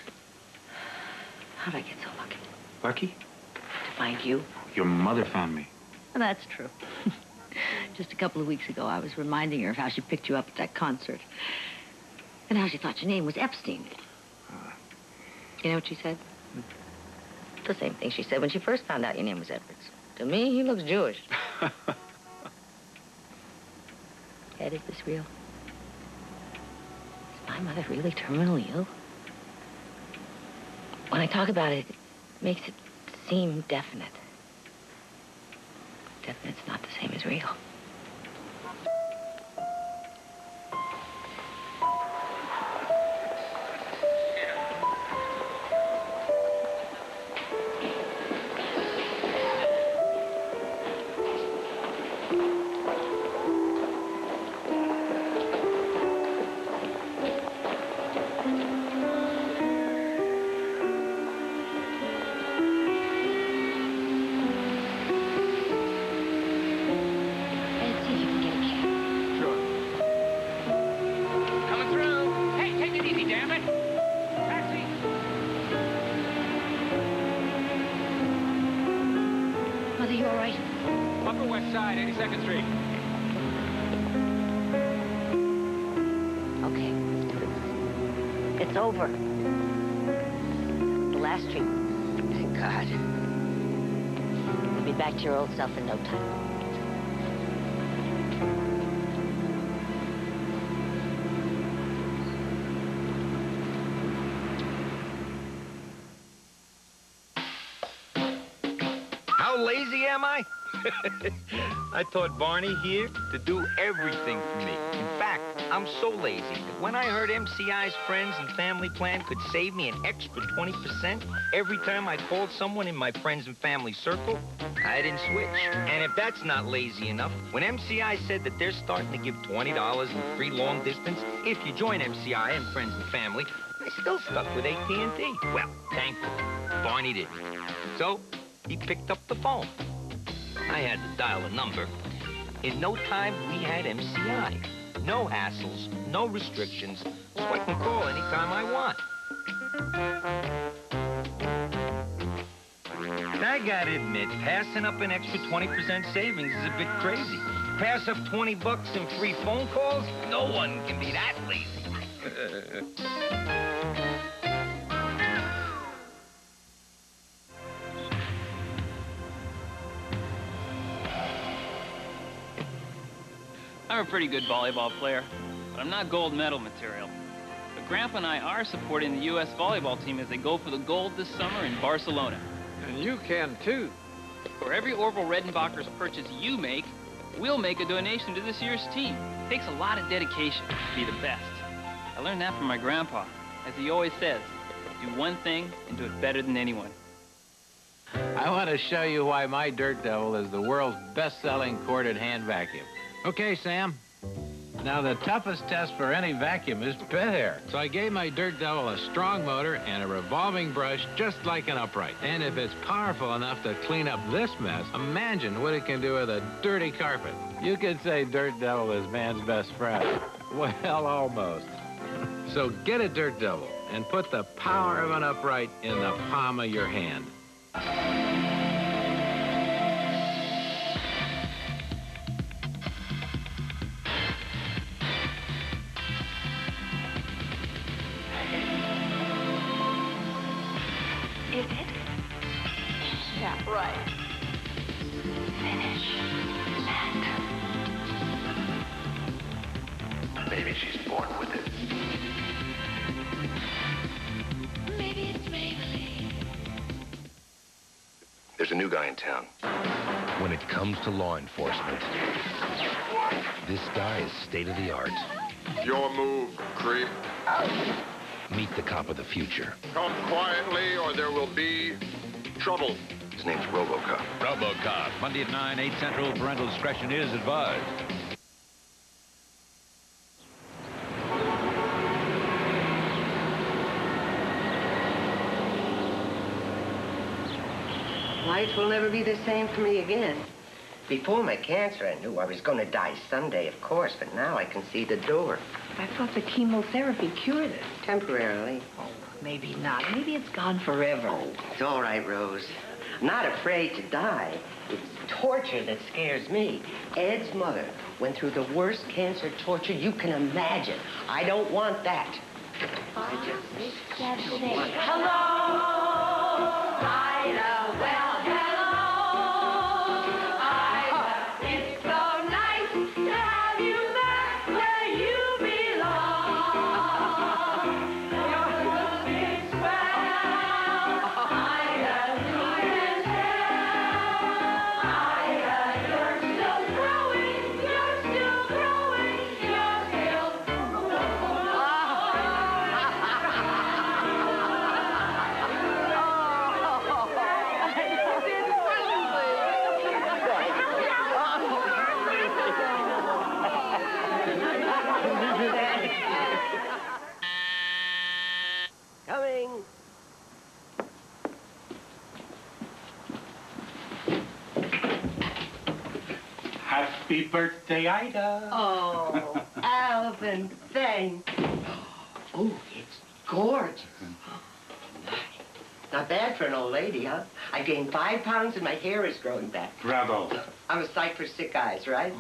Speaker 1: How'd I get so lucky?
Speaker 23: Lucky?
Speaker 1: To find you?
Speaker 23: Your mother found me.
Speaker 1: Well, that's true. Just a couple of weeks ago, I was reminding her of how she picked you up at that concert. And how she thought your name was Epstein. You know what she said? The same thing she said when she first found out your name was Edwards. To me, he looks Jewish. Ed, is this real? Is my mother really terminally ill? When I talk about it, it makes it seem definite. Definite's not the same as real.
Speaker 3: Brother, you all right?
Speaker 5: Upper West Side, 82nd Street.
Speaker 1: Okay. It's over. The last treatment. Thank God. You'll be back to your old self in no time.
Speaker 12: How lazy am I? I taught Barney here to do everything for me. In fact, I'm so lazy that when I heard MCI's friends and family plan could save me an extra 20% every time I called someone in my friends and family circle, I didn't switch. And if that's not lazy enough, when MCI said that they're starting to give $20 in free long distance if you join MCI and friends and family, I still stuck with AT&T. Well, thankfully, Barney didn't. So he picked up the phone. I had to dial a number. In no time, we had MCI. No hassles, no restrictions, so I can call anytime I want. I gotta admit, passing up an extra 20% savings is a bit crazy. Pass up 20 bucks in free phone calls? No one can be that lazy.
Speaker 14: I'm a pretty good volleyball player, but I'm not gold medal material. But Grandpa and I are supporting the U.S. volleyball team as they go for the gold this summer in Barcelona.
Speaker 5: And you can, too.
Speaker 14: For every Orville Redenbacher's purchase you make, we'll make a donation to this year's team. It takes a lot of dedication to be the best. I learned that from my grandpa. As he always says, do one thing and do it better than anyone.
Speaker 15: I want to show you why my Dirt Devil is the world's best-selling corded hand vacuum. Okay, Sam. Now, the toughest test for any vacuum is bed hair. So I gave my Dirt Devil a strong motor and a revolving brush just like an upright. And if it's powerful enough to clean up this mess, imagine what it can do with a dirty carpet. You could say Dirt Devil is man's best friend. Well, almost. So get a Dirt Devil and put the power of an upright in the palm of your hand.
Speaker 4: Is it? Yeah, right. Finish that.
Speaker 7: Maybe she's born with it.
Speaker 4: Maybe it's Maybelline.
Speaker 7: There's a new guy in town. When it comes to law enforcement, this guy is state-of-the-art.
Speaker 16: Your move, creep.
Speaker 7: Meet the cop of the future.
Speaker 16: Come quietly or there will be trouble.
Speaker 7: His name's RoboCop.
Speaker 17: RoboCop, Monday at 9, 8 Central. Parental discretion is advised.
Speaker 9: Life will never be the same for me again. Before my cancer, I knew I was going to die someday, of course, but now I can see the door.
Speaker 26: I thought the chemotherapy cured it.
Speaker 9: Temporarily.
Speaker 26: Oh, maybe not. Maybe it's gone forever.
Speaker 9: Oh, it's all right, Rose. I'm not afraid to die. It's torture that scares me. Ed's mother went through the worst cancer torture you can imagine. I don't want that. I just don't want that.
Speaker 4: Hello, Ida. Well, hello, Ida. It's so nice to have you back where you belong. You're looking swell, Ida. You can tell, Ida. You're still growing. You're still growing. You're still
Speaker 9: Coming.
Speaker 18: Happy birthday, Ida.
Speaker 9: Oh, Alvin, thanks. Oh, it's gorgeous. Not bad for an old lady, huh? I gained 5 pounds and my hair is growing back.
Speaker 18: Bravo.
Speaker 9: I'm a sight for sick eyes, right?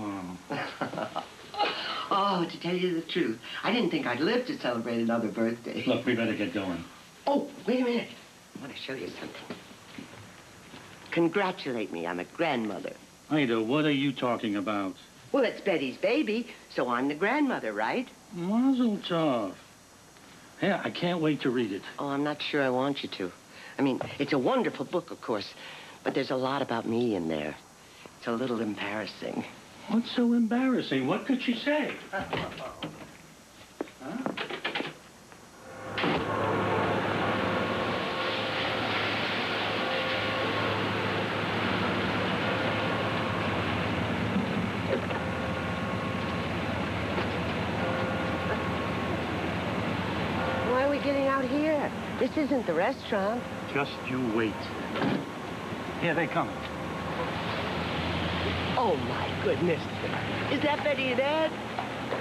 Speaker 9: Oh, to tell you the truth, I didn't think I'd live to celebrate another birthday.
Speaker 18: Look, we better get going.
Speaker 9: Oh, wait a minute. I want to show you something. Congratulate me. I'm a grandmother.
Speaker 18: Ida, what are you talking about?
Speaker 9: Well, it's Betty's baby, so I'm the grandmother, right?
Speaker 18: Mazel tov. Yeah, I can't wait to read it.
Speaker 9: Oh, I'm not sure I want you to. I mean, it's a wonderful book, of course, but there's a lot about me in there. It's a little embarrassing.
Speaker 18: What's so embarrassing? What could she say? Huh?
Speaker 9: Why are we getting out here? This isn't the restaurant.
Speaker 18: Just you wait. Here they come.
Speaker 9: Oh, my goodness. Is that Betty and Ed?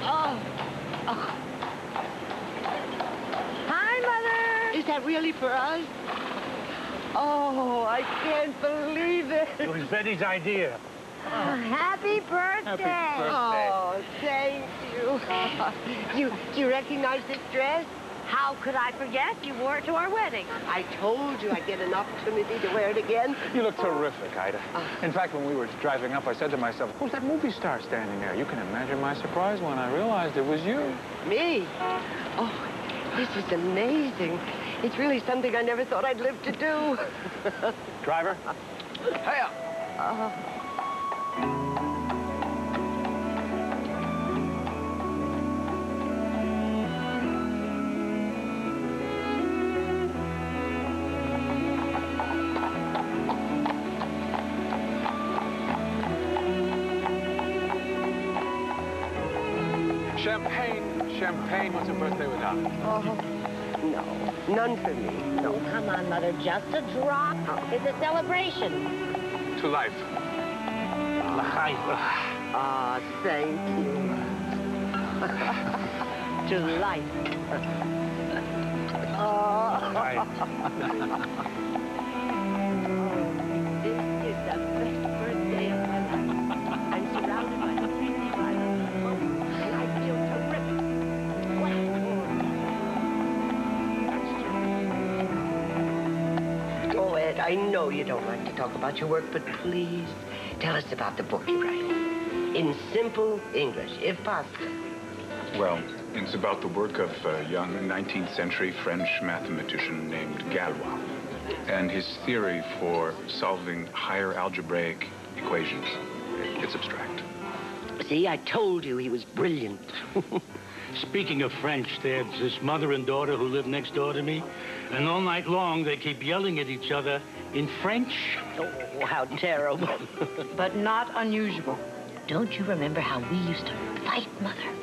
Speaker 9: Oh.
Speaker 10: Hi, Mother.
Speaker 9: Is that really for us? Oh, I can't believe it.
Speaker 18: It was Betty's idea.
Speaker 10: Happy birthday.
Speaker 9: Oh, thank you. Do you recognize this dress?
Speaker 10: How could I forget? You wore it to our wedding.
Speaker 9: I told you I'd get an opportunity to wear it again.
Speaker 5: You look terrific, Ida. In fact, when we were driving up, I said to myself, who's that movie star standing there? You can imagine my surprise when I realized it was you.
Speaker 9: Me? Oh, this is amazing. It's really something I never thought I'd live to do.
Speaker 5: Driver? Hey-up. Champagne. What's a birthday without?
Speaker 9: Oh, no. None for me. No.
Speaker 10: Oh, come on, Mother. Just a drop. It's a celebration.
Speaker 5: To life.
Speaker 18: Life.
Speaker 9: Ah, thank you. To life. This is the best birthday of my life. I'm surrounded by a pretty life. And I feel terrific. Oh, Ed, I know you don't like to talk about your work, but please tell us about the book you're writing. In simple English, if possible.
Speaker 2: Well, it's about the work of a young 19th century French mathematician named Galois and his theory for solving higher algebraic equations. It's abstract.
Speaker 9: See, I told you he was brilliant.
Speaker 8: Speaking of French, there's this mother and daughter who live next door to me, and all night long they keep yelling at each other in French.
Speaker 9: Oh, how terrible.
Speaker 26: But not unusual.
Speaker 1: Don't you remember how we used to fight, Mother?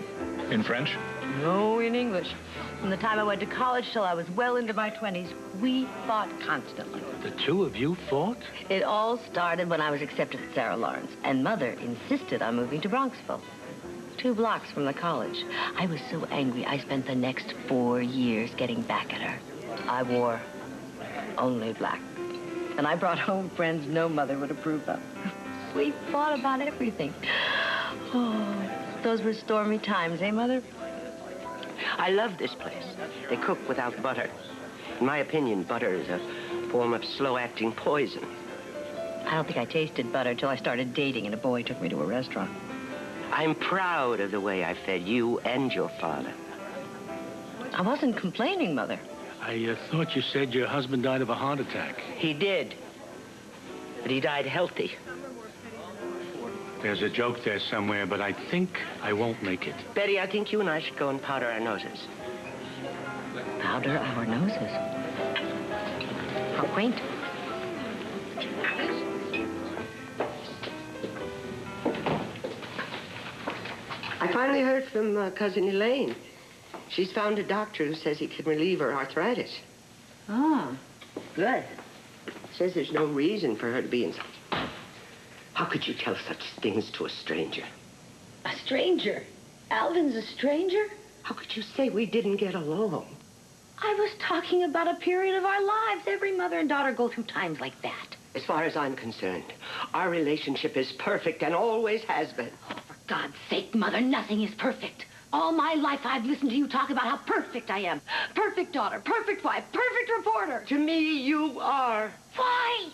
Speaker 2: In French?
Speaker 26: No, in English. From the time I went to college till I was well into my 20s, we fought constantly.
Speaker 8: The two of you fought?
Speaker 1: It all started when I was accepted at Sarah Lawrence, and Mother insisted on moving to Bronxville, 2 blocks from the college. I was so angry, I spent the next 4 years getting back at her. I wore only black. And I brought home friends no mother would approve of. We fought about everything. Oh, those were stormy times, eh, Mother?
Speaker 9: I love this place. They cook without butter. In my opinion, butter is a form of slow-acting poison.
Speaker 1: I don't think I tasted butter till I started dating and a boy took me to a restaurant.
Speaker 9: I'm proud of the way I fed you and your father.
Speaker 1: I wasn't complaining, Mother.
Speaker 8: I thought you said your husband died of a heart attack.
Speaker 9: He did. But he died healthy.
Speaker 8: There's a joke there somewhere, but I think I won't make it.
Speaker 9: Betty, I think you and I should go and powder our noses.
Speaker 1: Powder our noses? How quaint.
Speaker 9: I finally heard from Cousin Elaine. She's found a doctor who says he can relieve her arthritis.
Speaker 26: Ah,
Speaker 9: good. Says there's no reason for her to be in such... How could you tell such things to a stranger?
Speaker 26: a stranger? Alvin's a stranger?
Speaker 9: How could you say we didn't get along?
Speaker 1: I was talking about a period of our lives. Every mother and daughter go through times like that.
Speaker 9: As far as I'm concerned, our relationship is perfect and always has been.
Speaker 1: Oh, for God's sake, Mother, nothing is perfect. All my life I've listened to you talk about how perfect I am. Perfect daughter, perfect wife, perfect reporter.
Speaker 9: To me, you are.
Speaker 1: Why?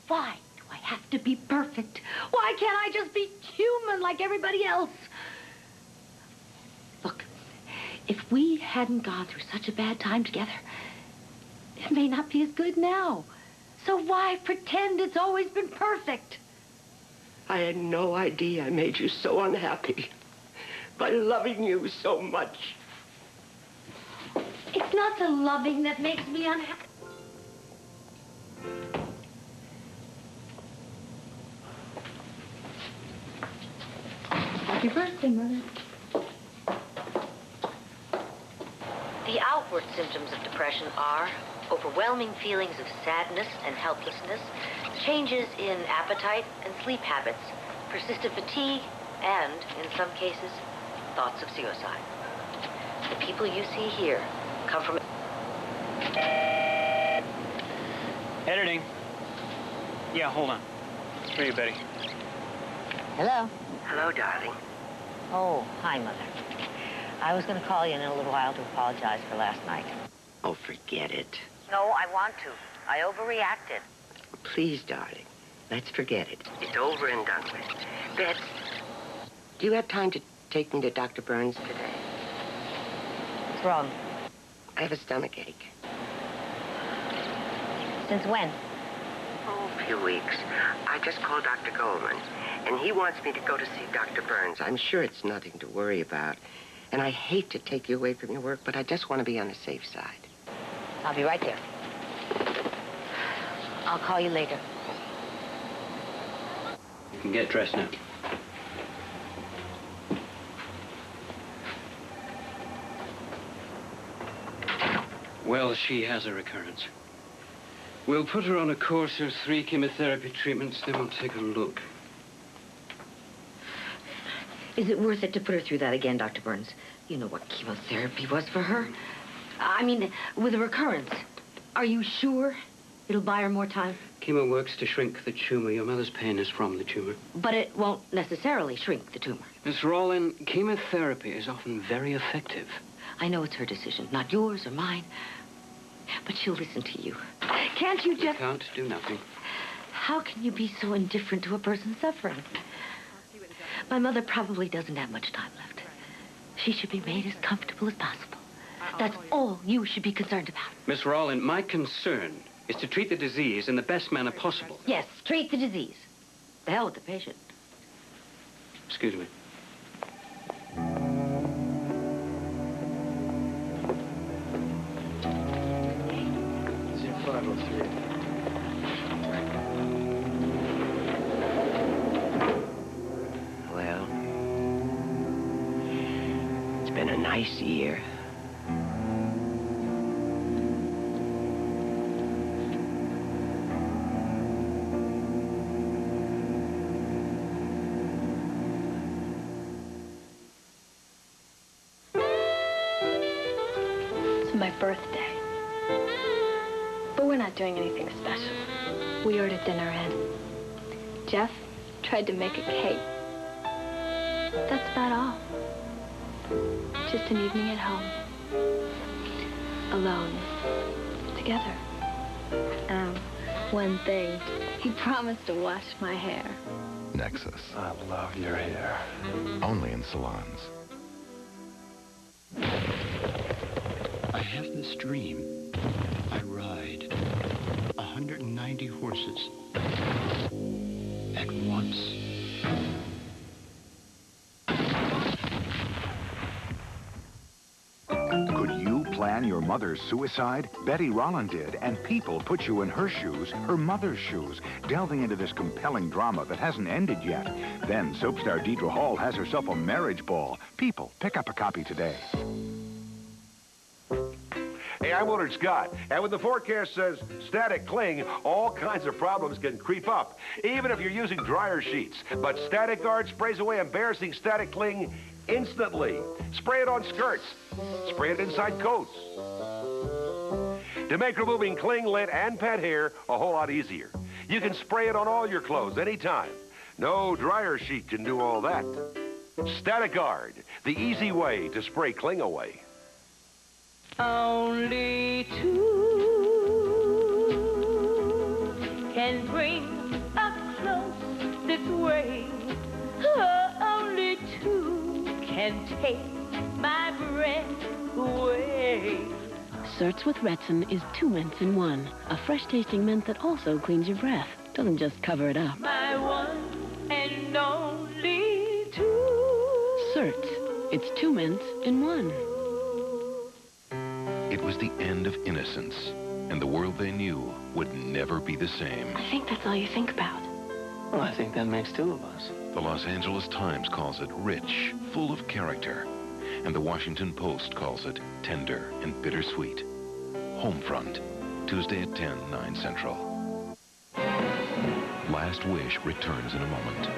Speaker 1: Why do I have to be perfect? Why can't I just be human like everybody else? Look, if we hadn't gone through such a bad time together, it may not be as good now. So why pretend it's always been perfect?
Speaker 9: I had no idea I made you so unhappy by loving you so much.
Speaker 1: It's not the loving that makes me unhappy.
Speaker 26: Happy birthday, Mother.
Speaker 1: The outward symptoms of depression are overwhelming feelings of sadness and helplessness, changes in appetite and sleep habits, persistent fatigue, and, in some cases, thoughts of suicide. The people you see here come from...
Speaker 14: Editing. Yeah, hold on. It's for you, Betty.
Speaker 1: Hello?
Speaker 9: Hello, darling.
Speaker 1: Oh, hi, Mother. I was going to call you in a little while to apologize for last night.
Speaker 9: Oh, forget it.
Speaker 1: No, I want to. I overreacted.
Speaker 9: Please, darling, let's forget it. It's over and done with. Beth, do you have time to take me to Dr. Burns today?
Speaker 1: What's wrong?
Speaker 9: I have a stomach ache.
Speaker 1: Since when?
Speaker 9: Oh, a few weeks. I just called Dr. Goldman, and he wants me to go to see Dr. Burns. I'm sure it's nothing to worry about. And I hate to take you away from your work, but I just want to be on the safe side.
Speaker 1: I'll be right there. I'll call you later.
Speaker 18: You can get dressed now. Well, she has a recurrence. We'll put her on a course of 3 chemotherapy treatments, then we'll take a look.
Speaker 1: Is it worth it to put her through that again, Dr. Burns? You know what chemotherapy was for her. I mean, with a recurrence. Are you sure it'll buy her more time?
Speaker 18: Chemo works to shrink the tumor. Your mother's pain is from the tumor.
Speaker 1: But it won't necessarily shrink the tumor.
Speaker 18: Miss Rawlin, chemotherapy is often very effective.
Speaker 1: I know it's her decision, not yours or mine. But she'll listen to you. Can't you just...
Speaker 18: I can't do nothing.
Speaker 1: How can you be so indifferent to a person suffering? My mother probably doesn't have much time left. She should be made as comfortable as possible. That's all you should be concerned about.
Speaker 18: Miss Rawlin, my concern is to treat the disease in the best manner possible.
Speaker 1: Yes, treat the disease. The hell with the patient.
Speaker 18: Excuse me. It's in 503.
Speaker 9: Well, it's been a nice year.
Speaker 11: It's my birthday. But we're not doing anything special. We ordered dinner in. Jeff tried to make a cake. That's about all. Just an evening at home. Alone. Together. One thing. He promised to wash my hair.
Speaker 6: Nexus.
Speaker 23: I love your hair.
Speaker 6: Only in salons.
Speaker 8: I have this dream. I ride 190 horses at once.
Speaker 19: Could you plan your mother's suicide? Betty Rollin did, and People put you in her shoes, her mother's shoes, delving into this compelling drama that hasn't ended yet. Then soap star Deidre Hall has herself a marriage ball. People, pick up a copy today.
Speaker 20: Hey, I'm Willard Scott, and when the forecast says static cling, all kinds of problems can creep up, even if you're using dryer sheets. But Static Guard sprays away embarrassing static cling instantly. Spray it on skirts. Spray it inside coats. to make removing cling, lint, and pet hair a whole lot easier. You can spray it on all your clothes anytime. No dryer sheet can do all that. Static Guard, the easy way to spray cling away.
Speaker 3: Only two can bring us close this way. Only two can take my breath away.
Speaker 13: Certs with Retsin is 2 mints in 1. A fresh-tasting mint that also cleans your breath. Doesn't just cover it up.
Speaker 3: My one and only two.
Speaker 13: Certs. It's 2 mints in 1.
Speaker 7: It was the end of innocence, and the world they knew would never be the same.
Speaker 13: I think that's all you think about.
Speaker 15: Well, I think that makes 2 of us.
Speaker 7: The Los Angeles Times calls it rich, full of character. And the Washington Post calls it tender and bittersweet. Homefront, Tuesday at 10, 9 Central. Last Wish returns in a moment.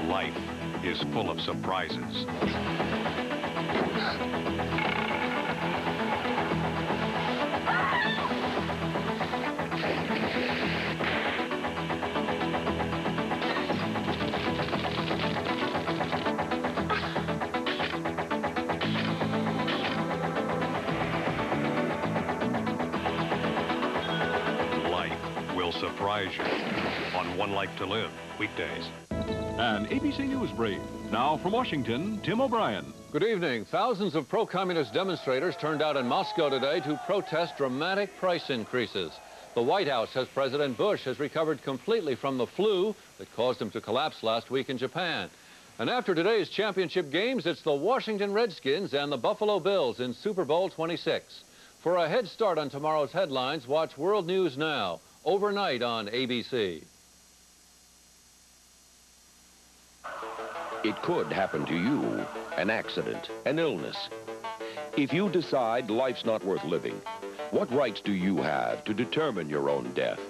Speaker 16: Life is full of surprises. Surprise you on One Life to Live, weekdays.
Speaker 21: An ABC News brief. Now from Washington, Tim O'Brien.
Speaker 22: Good evening. Thousands of pro-communist demonstrators turned out in Moscow today to protest dramatic price increases. The White House says President Bush has recovered completely from the flu that caused him to collapse last week in Japan. And after today's championship games, it's the Washington Redskins and the Buffalo Bills in Super Bowl 26. For a head start on tomorrow's headlines, watch World News Now, overnight on ABC.
Speaker 24: It could happen to you, an accident, an illness. If you decide life's not worth living, what rights do you have to determine your own death?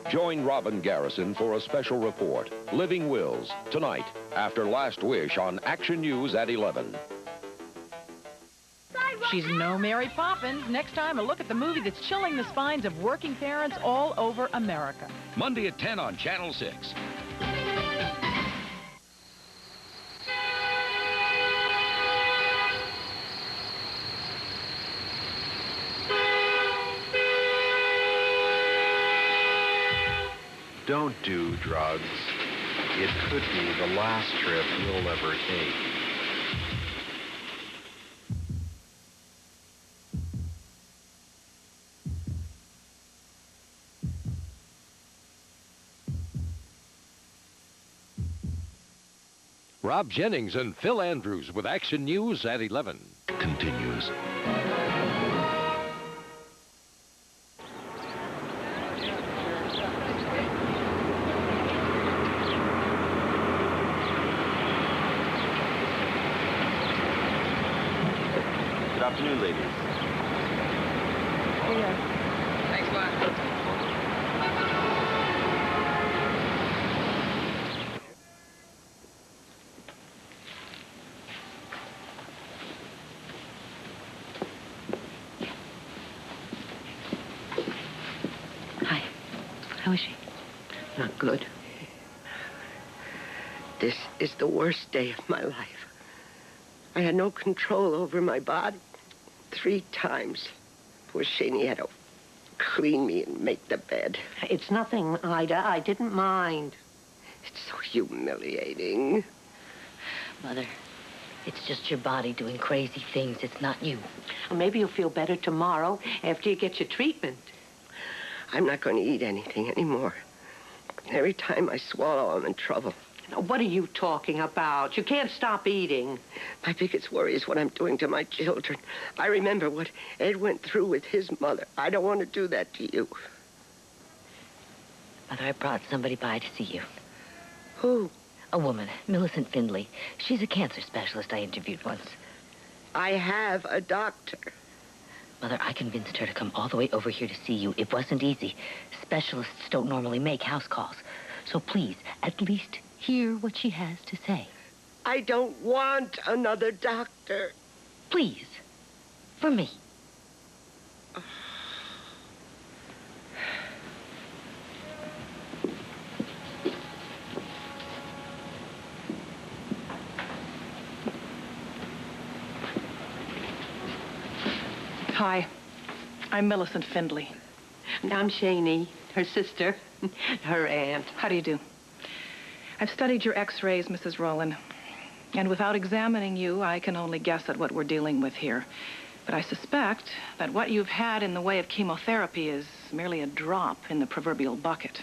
Speaker 24: Join Robin Garrison for a special report, Living Wills, tonight after Last Wish on Action News at 11.
Speaker 25: She's no Mary Poppins. Next time, a look at the movie that's chilling the spines of working parents all over America.
Speaker 17: Monday at 10 on Channel 6.
Speaker 27: Don't do drugs. It could be the last trip you'll ever take.
Speaker 17: Rob Jennings and Phil Andrews with Action News at 11.
Speaker 7: Continues.
Speaker 28: Good afternoon, ladies.
Speaker 14: Thanks a lot.
Speaker 9: How is she? Not good. This is the worst day of my life. I had no control over my body. 3 times. Poor Shani had to clean me and make the bed.
Speaker 29: It's nothing, Ida. I didn't mind.
Speaker 9: It's so humiliating.
Speaker 29: Mother, it's just your body doing crazy things. It's not you. Well, maybe you'll feel better tomorrow after you get your treatment.
Speaker 9: I'm not going to eat anything anymore. Every time I swallow, I'm in trouble.
Speaker 29: What are you talking about? You can't stop eating.
Speaker 9: My biggest worry is what I'm doing to my children. I remember what Ed went through with his mother. I don't want to do that to you.
Speaker 29: Mother, I brought somebody by to see you.
Speaker 9: Who?
Speaker 29: A woman, Millicent Findlay. She's a cancer specialist I interviewed once.
Speaker 9: I have a doctor.
Speaker 29: Mother, I convinced her to come all the way over here to see you. It wasn't easy. Specialists don't normally make house calls. So please, at least hear what she has to say.
Speaker 9: I don't want another doctor.
Speaker 29: Please. For me.
Speaker 25: Hi, I'm Millicent Findlay.
Speaker 9: And I'm Shani, her sister, her aunt.
Speaker 25: How do you do? I've studied your x-rays, Mrs. Rowland. And without examining you, I can only guess at what we're dealing with here. But I suspect that what you've had in the way of chemotherapy is merely a drop in the proverbial bucket.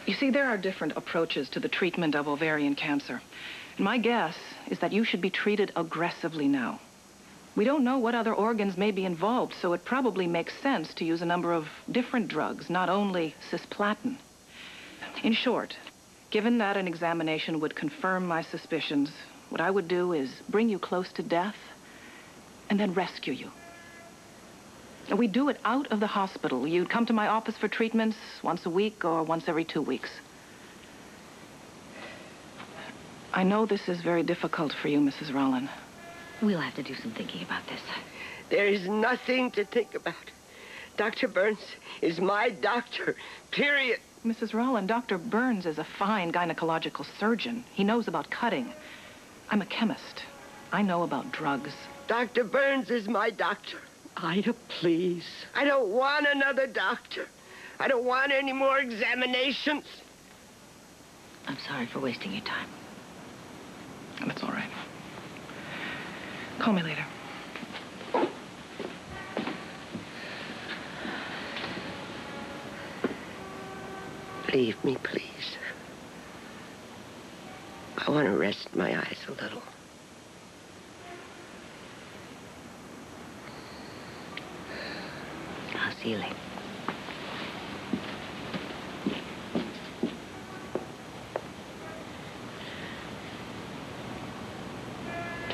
Speaker 25: You see, there are different approaches to the treatment of ovarian cancer. And my guess is that you should be treated aggressively now. We don't know what other organs may be involved, so it probably makes sense to use a number of different drugs, not only cisplatin. In short, given that an examination would confirm my suspicions, what I would do is bring you close to death and then rescue you. We do it out of the hospital. You'd come to my office for treatments once a week or once every 2 weeks. I know this is very difficult for you, Mrs. Rowland.
Speaker 29: We'll have to do some thinking about this.
Speaker 9: There is nothing to think about. Dr. Burns is my doctor, period.
Speaker 25: Mrs. Rowland, Dr. Burns is a fine gynecological surgeon. He knows about cutting. I'm a chemist. I know about drugs.
Speaker 9: Dr. Burns is my doctor. Ida, please. I don't want another doctor. I don't want any more examinations.
Speaker 29: I'm sorry for wasting your time.
Speaker 25: That's all right. Call me later.
Speaker 9: Leave me, please. I want to rest my eyes a little.
Speaker 29: I'll see you later.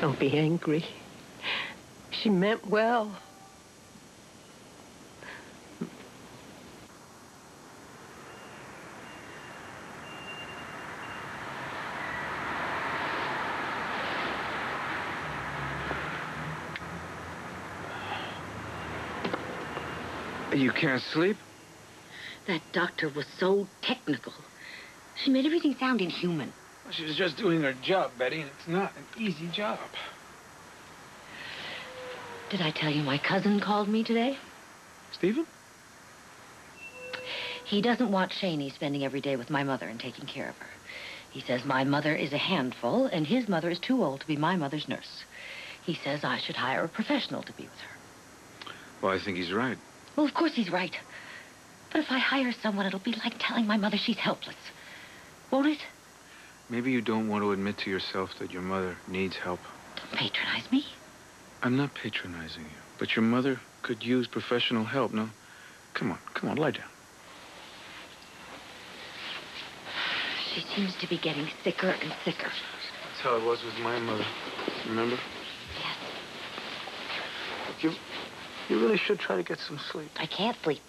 Speaker 9: Don't be angry. She meant well.
Speaker 1: You can't sleep?
Speaker 29: That doctor was so technical. She made everything sound inhuman.
Speaker 1: She was just doing her job, Betty, and it's not an easy job.
Speaker 29: Did I tell you my cousin called me today?
Speaker 1: Stephen?
Speaker 29: He doesn't want Shani spending every day with my mother and taking care of her. He says my mother is a handful, and his mother is too old to be my mother's nurse. He says I should hire a professional to be with her.
Speaker 1: Well, I think he's right.
Speaker 29: Well, of course he's right. But if I hire someone, it'll be like telling my mother she's helpless. Won't it?
Speaker 1: Maybe you don't want to admit to yourself that your mother needs help.
Speaker 29: Don't patronize me.
Speaker 1: I'm not patronizing you, but your mother could use professional help, no? Come on, lie down.
Speaker 29: She seems to be getting sicker and sicker.
Speaker 1: That's how it was with my mother. Remember?
Speaker 29: Yes.
Speaker 1: Look, you really should try to get some sleep.
Speaker 29: I can't sleep.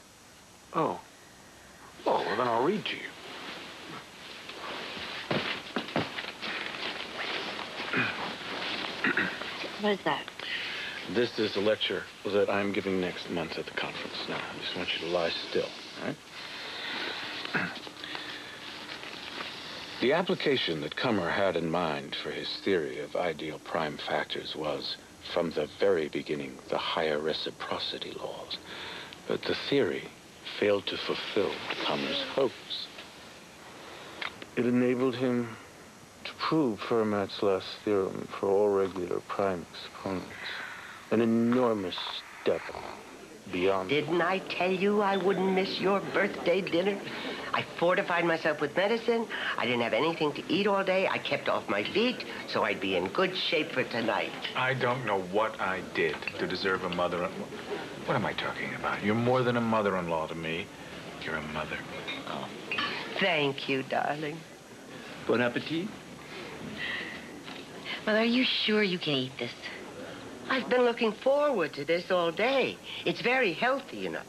Speaker 1: Oh. Oh, well, then I'll read to you.
Speaker 29: What is that?
Speaker 1: This is a lecture that I'm giving next month at the conference. Now, I just want you to lie still, all right? The application that Kummer had in mind for his theory of ideal prime factors was, from the very beginning, the higher reciprocity laws. But the theory failed to fulfill Kummer's hopes. It enabled him to prove Fermat's last theorem for all regular prime exponents. An enormous step beyond...
Speaker 9: Didn't I tell you I wouldn't miss your birthday dinner? I fortified myself with medicine. I didn't have anything to eat all day. I kept off my feet, so I'd be in good shape for tonight.
Speaker 1: I don't know what I did to deserve a mother... What am I talking about? You're more than a mother-in-law to me. You're a mother.
Speaker 9: Oh, thank you, darling.
Speaker 1: Bon appetit.
Speaker 29: Mother, are you sure you can eat this?
Speaker 9: I've been looking forward to this all day. It's very healthy, you know.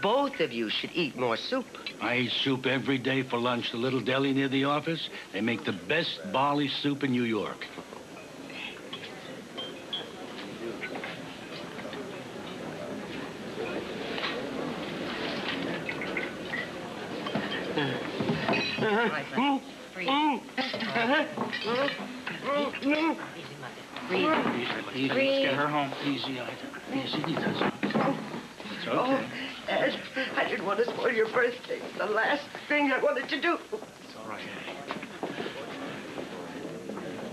Speaker 9: Both of you should eat more soup.
Speaker 8: I eat soup every day for lunch. The little deli near the office, they make the best barley soup in New York. Easy, let's get her home. Easy, Ida. Easy, it's okay.
Speaker 9: Oh, Ed, I didn't want to spoil your birthday. It's the last thing I wanted to do.
Speaker 8: It's all right, Eddie.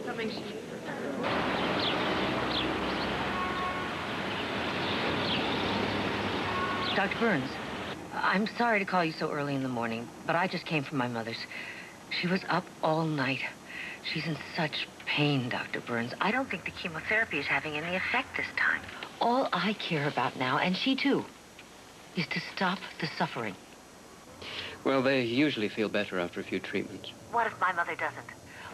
Speaker 25: Coming.
Speaker 29: Dr. Burns, I'm sorry to call you so early in the morning, but I just came from my mother's. She was up all night. She's in such pain, Dr. Burns. I don't think the chemotherapy is having any effect this time. All I care about now, and she too, is to stop the suffering.
Speaker 2: Well, they usually feel better after a few treatments.
Speaker 29: What if my mother doesn't?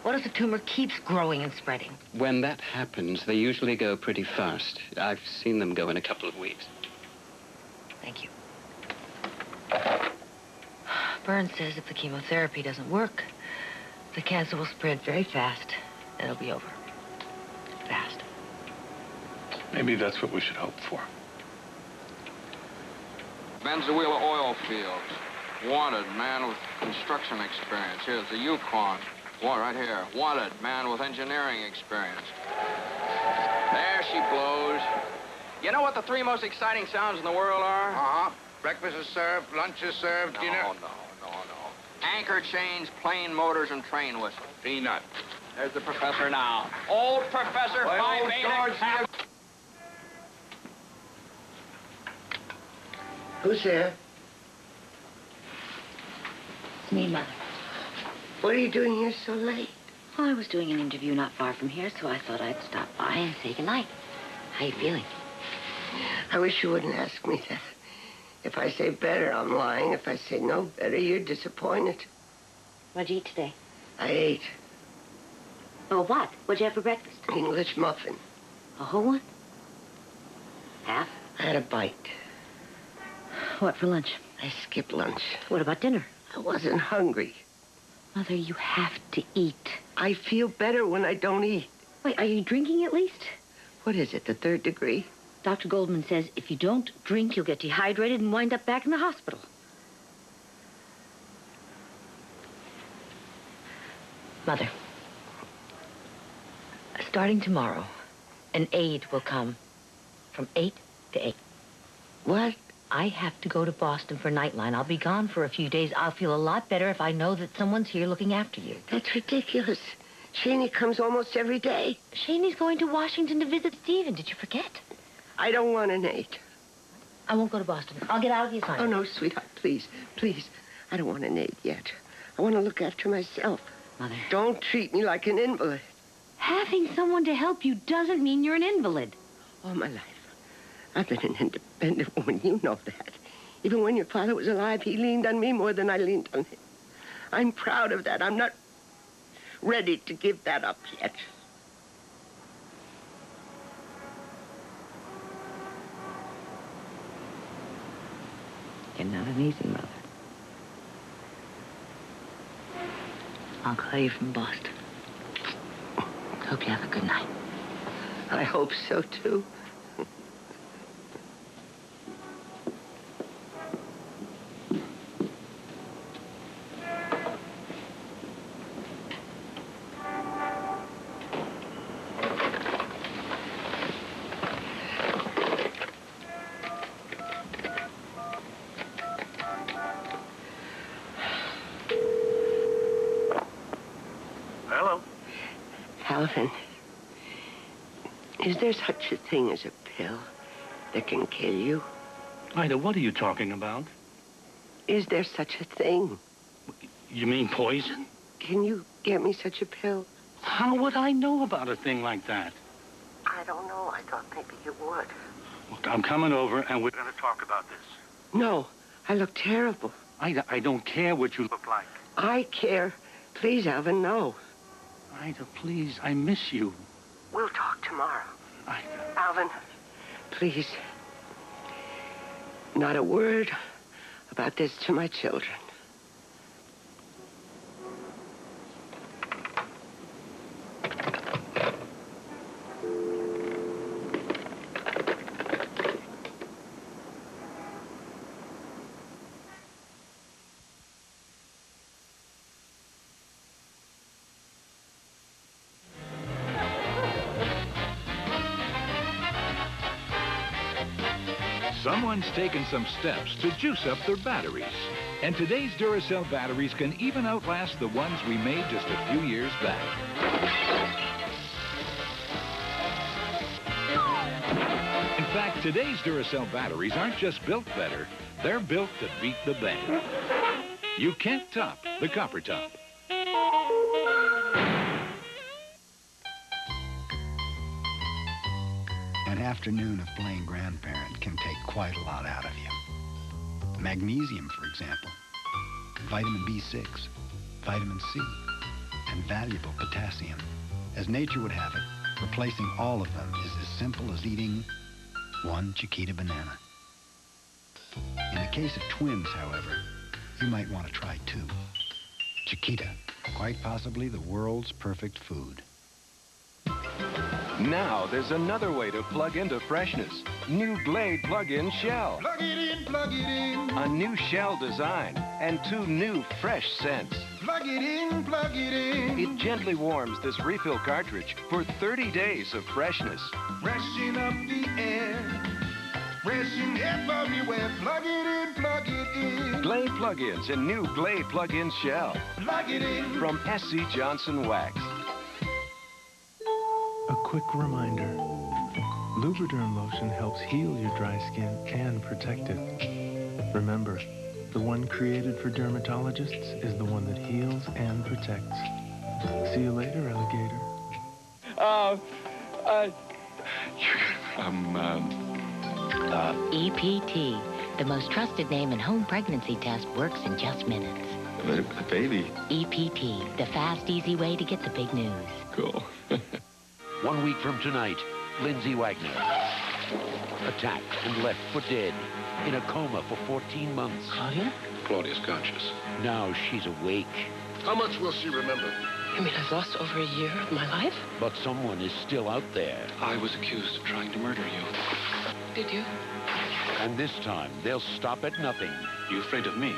Speaker 29: What if the tumor keeps growing and spreading?
Speaker 2: When that happens, they usually go pretty fast. I've seen them go in a couple of weeks.
Speaker 29: Thank you. Burns says if the chemotherapy doesn't work, the cancer will spread very fast, and it'll be over. Fast.
Speaker 21: Maybe that's what we should hope for.
Speaker 4: Venezuela oil fields. Wanted, man with construction experience. Here's the Yukon. What, right here. Wanted, man with engineering experience. There she blows. You know what the three most exciting sounds in the world are?
Speaker 5: Uh-huh. Breakfast is served, lunch is served, dinner...
Speaker 4: No. Anchor chains, plane motors, and train whistles.
Speaker 5: Peanut.
Speaker 4: There's the professor now. Old Professor
Speaker 5: Why, old
Speaker 4: Phi
Speaker 5: George,
Speaker 4: Beta.
Speaker 9: Who's there?
Speaker 29: It's me, Mother.
Speaker 9: What are you doing here so late?
Speaker 29: Well, I was doing an interview not far from here, so I thought I'd stop by and say goodnight. How you feeling?
Speaker 9: I wish you wouldn't ask me that. If I say better, I'm lying. If I say no better, you're disappointed.
Speaker 29: What'd you eat today?
Speaker 9: I ate.
Speaker 29: Oh, what? What'd you have for breakfast?
Speaker 9: English muffin.
Speaker 29: A whole one? Half?
Speaker 9: I had a bite.
Speaker 29: What for lunch?
Speaker 9: I skipped lunch.
Speaker 29: What about dinner?
Speaker 9: I wasn't hungry.
Speaker 29: Mother, you have to eat.
Speaker 9: I feel better when I don't eat.
Speaker 29: Wait, are you drinking at least?
Speaker 9: What is it, the 3rd degree?
Speaker 29: Dr. Goldman says if you don't drink, you'll get dehydrated and wind up back in the hospital. Mother, starting tomorrow, an aide will come from 8 to 8.
Speaker 9: What?
Speaker 29: I have to go to Boston for Nightline. I'll be gone for a few days. I'll feel a lot better if I know that someone's here looking after you.
Speaker 9: That's ridiculous. Shaney comes almost every day.
Speaker 29: Shaney's going to Washington to visit Stephen. Did you forget?
Speaker 9: I don't want an aide.
Speaker 29: I won't go to Boston. I'll get out of the assignment.
Speaker 9: Oh, no, sweetheart, please. Please. I don't want an aide yet. I want to look after myself.
Speaker 29: Mother.
Speaker 9: Don't treat me like an invalid.
Speaker 29: Having someone to help you doesn't mean you're an invalid.
Speaker 9: All my life, I've been an independent woman. You know that. Even when your father was alive, he leaned on me more than I leaned on him. I'm proud of that. I'm not ready to give that up yet.
Speaker 29: You're not an easy mother. I'll call you from Boston. Hope you have a good night.
Speaker 9: I hope so, too.
Speaker 5: Hello?
Speaker 9: Alvin, is there such a thing as a pill that can kill you?
Speaker 8: Ida, what are you talking about?
Speaker 9: Is there such a thing?
Speaker 8: You mean poison?
Speaker 9: Can you get me such a pill?
Speaker 8: How would I know about a thing like that?
Speaker 9: I don't know. I thought maybe you would.
Speaker 8: Look, I'm coming over, and we're going to talk about this.
Speaker 9: No, I look terrible.
Speaker 8: Ida, I don't care what you look like.
Speaker 9: I care. Please, Alvin, no.
Speaker 8: Ida, please, I miss you.
Speaker 9: We'll talk tomorrow.
Speaker 8: Ida.
Speaker 9: Alvin, please. Not a word about this to my children.
Speaker 17: Someone's taken some steps to juice up their batteries. And today's Duracell batteries can even outlast the ones we made just a few years back. In fact, today's Duracell batteries aren't just built better, they're built to beat the band. You can't top the Copper Top.
Speaker 6: An afternoon of playing grandparent can take quite a lot out of you. Magnesium, for example, vitamin B6, vitamin C, and valuable potassium. As nature would have it, replacing all of them is as simple as eating one Chiquita banana. In the case of twins, however, you might want to try 2. Chiquita, quite possibly the world's perfect food.
Speaker 10: Now there's another way to plug into freshness. New Glade plug-in shell.
Speaker 11: Plug it in, plug it in.
Speaker 10: A new shell design and 2 new fresh scents.
Speaker 11: Plug it in, plug it in.
Speaker 10: It gently warms this refill cartridge for 30 days of freshness.
Speaker 11: Freshen up the air. Freshen everywhere. Plug it in, plug it in.
Speaker 10: Glade plug-ins and new Glade plug-in shell.
Speaker 11: Plug it in.
Speaker 10: From SC Johnson Wax.
Speaker 12: A quick reminder, Lubriderm lotion helps heal your dry skin and protect it. Remember, the one created for dermatologists is the one that heals and protects. See you later, alligator.
Speaker 29: EPT, the most trusted name in home pregnancy test, works in just minutes.
Speaker 10: A baby.
Speaker 29: EPT, the fast, easy way to get the big news.
Speaker 10: Cool.
Speaker 18: 1 week from tonight, Lindsay Wagner, attacked and left for dead, in a coma for 14 months.
Speaker 29: Claudia?
Speaker 18: Claudia's conscious. Now she's awake.
Speaker 11: How much will she remember?
Speaker 29: You mean I've lost over a year of my life?
Speaker 18: But someone is still out there.
Speaker 1: I was accused of trying to murder you.
Speaker 29: Did you?
Speaker 18: And this time, they'll stop at nothing.
Speaker 1: You afraid of me?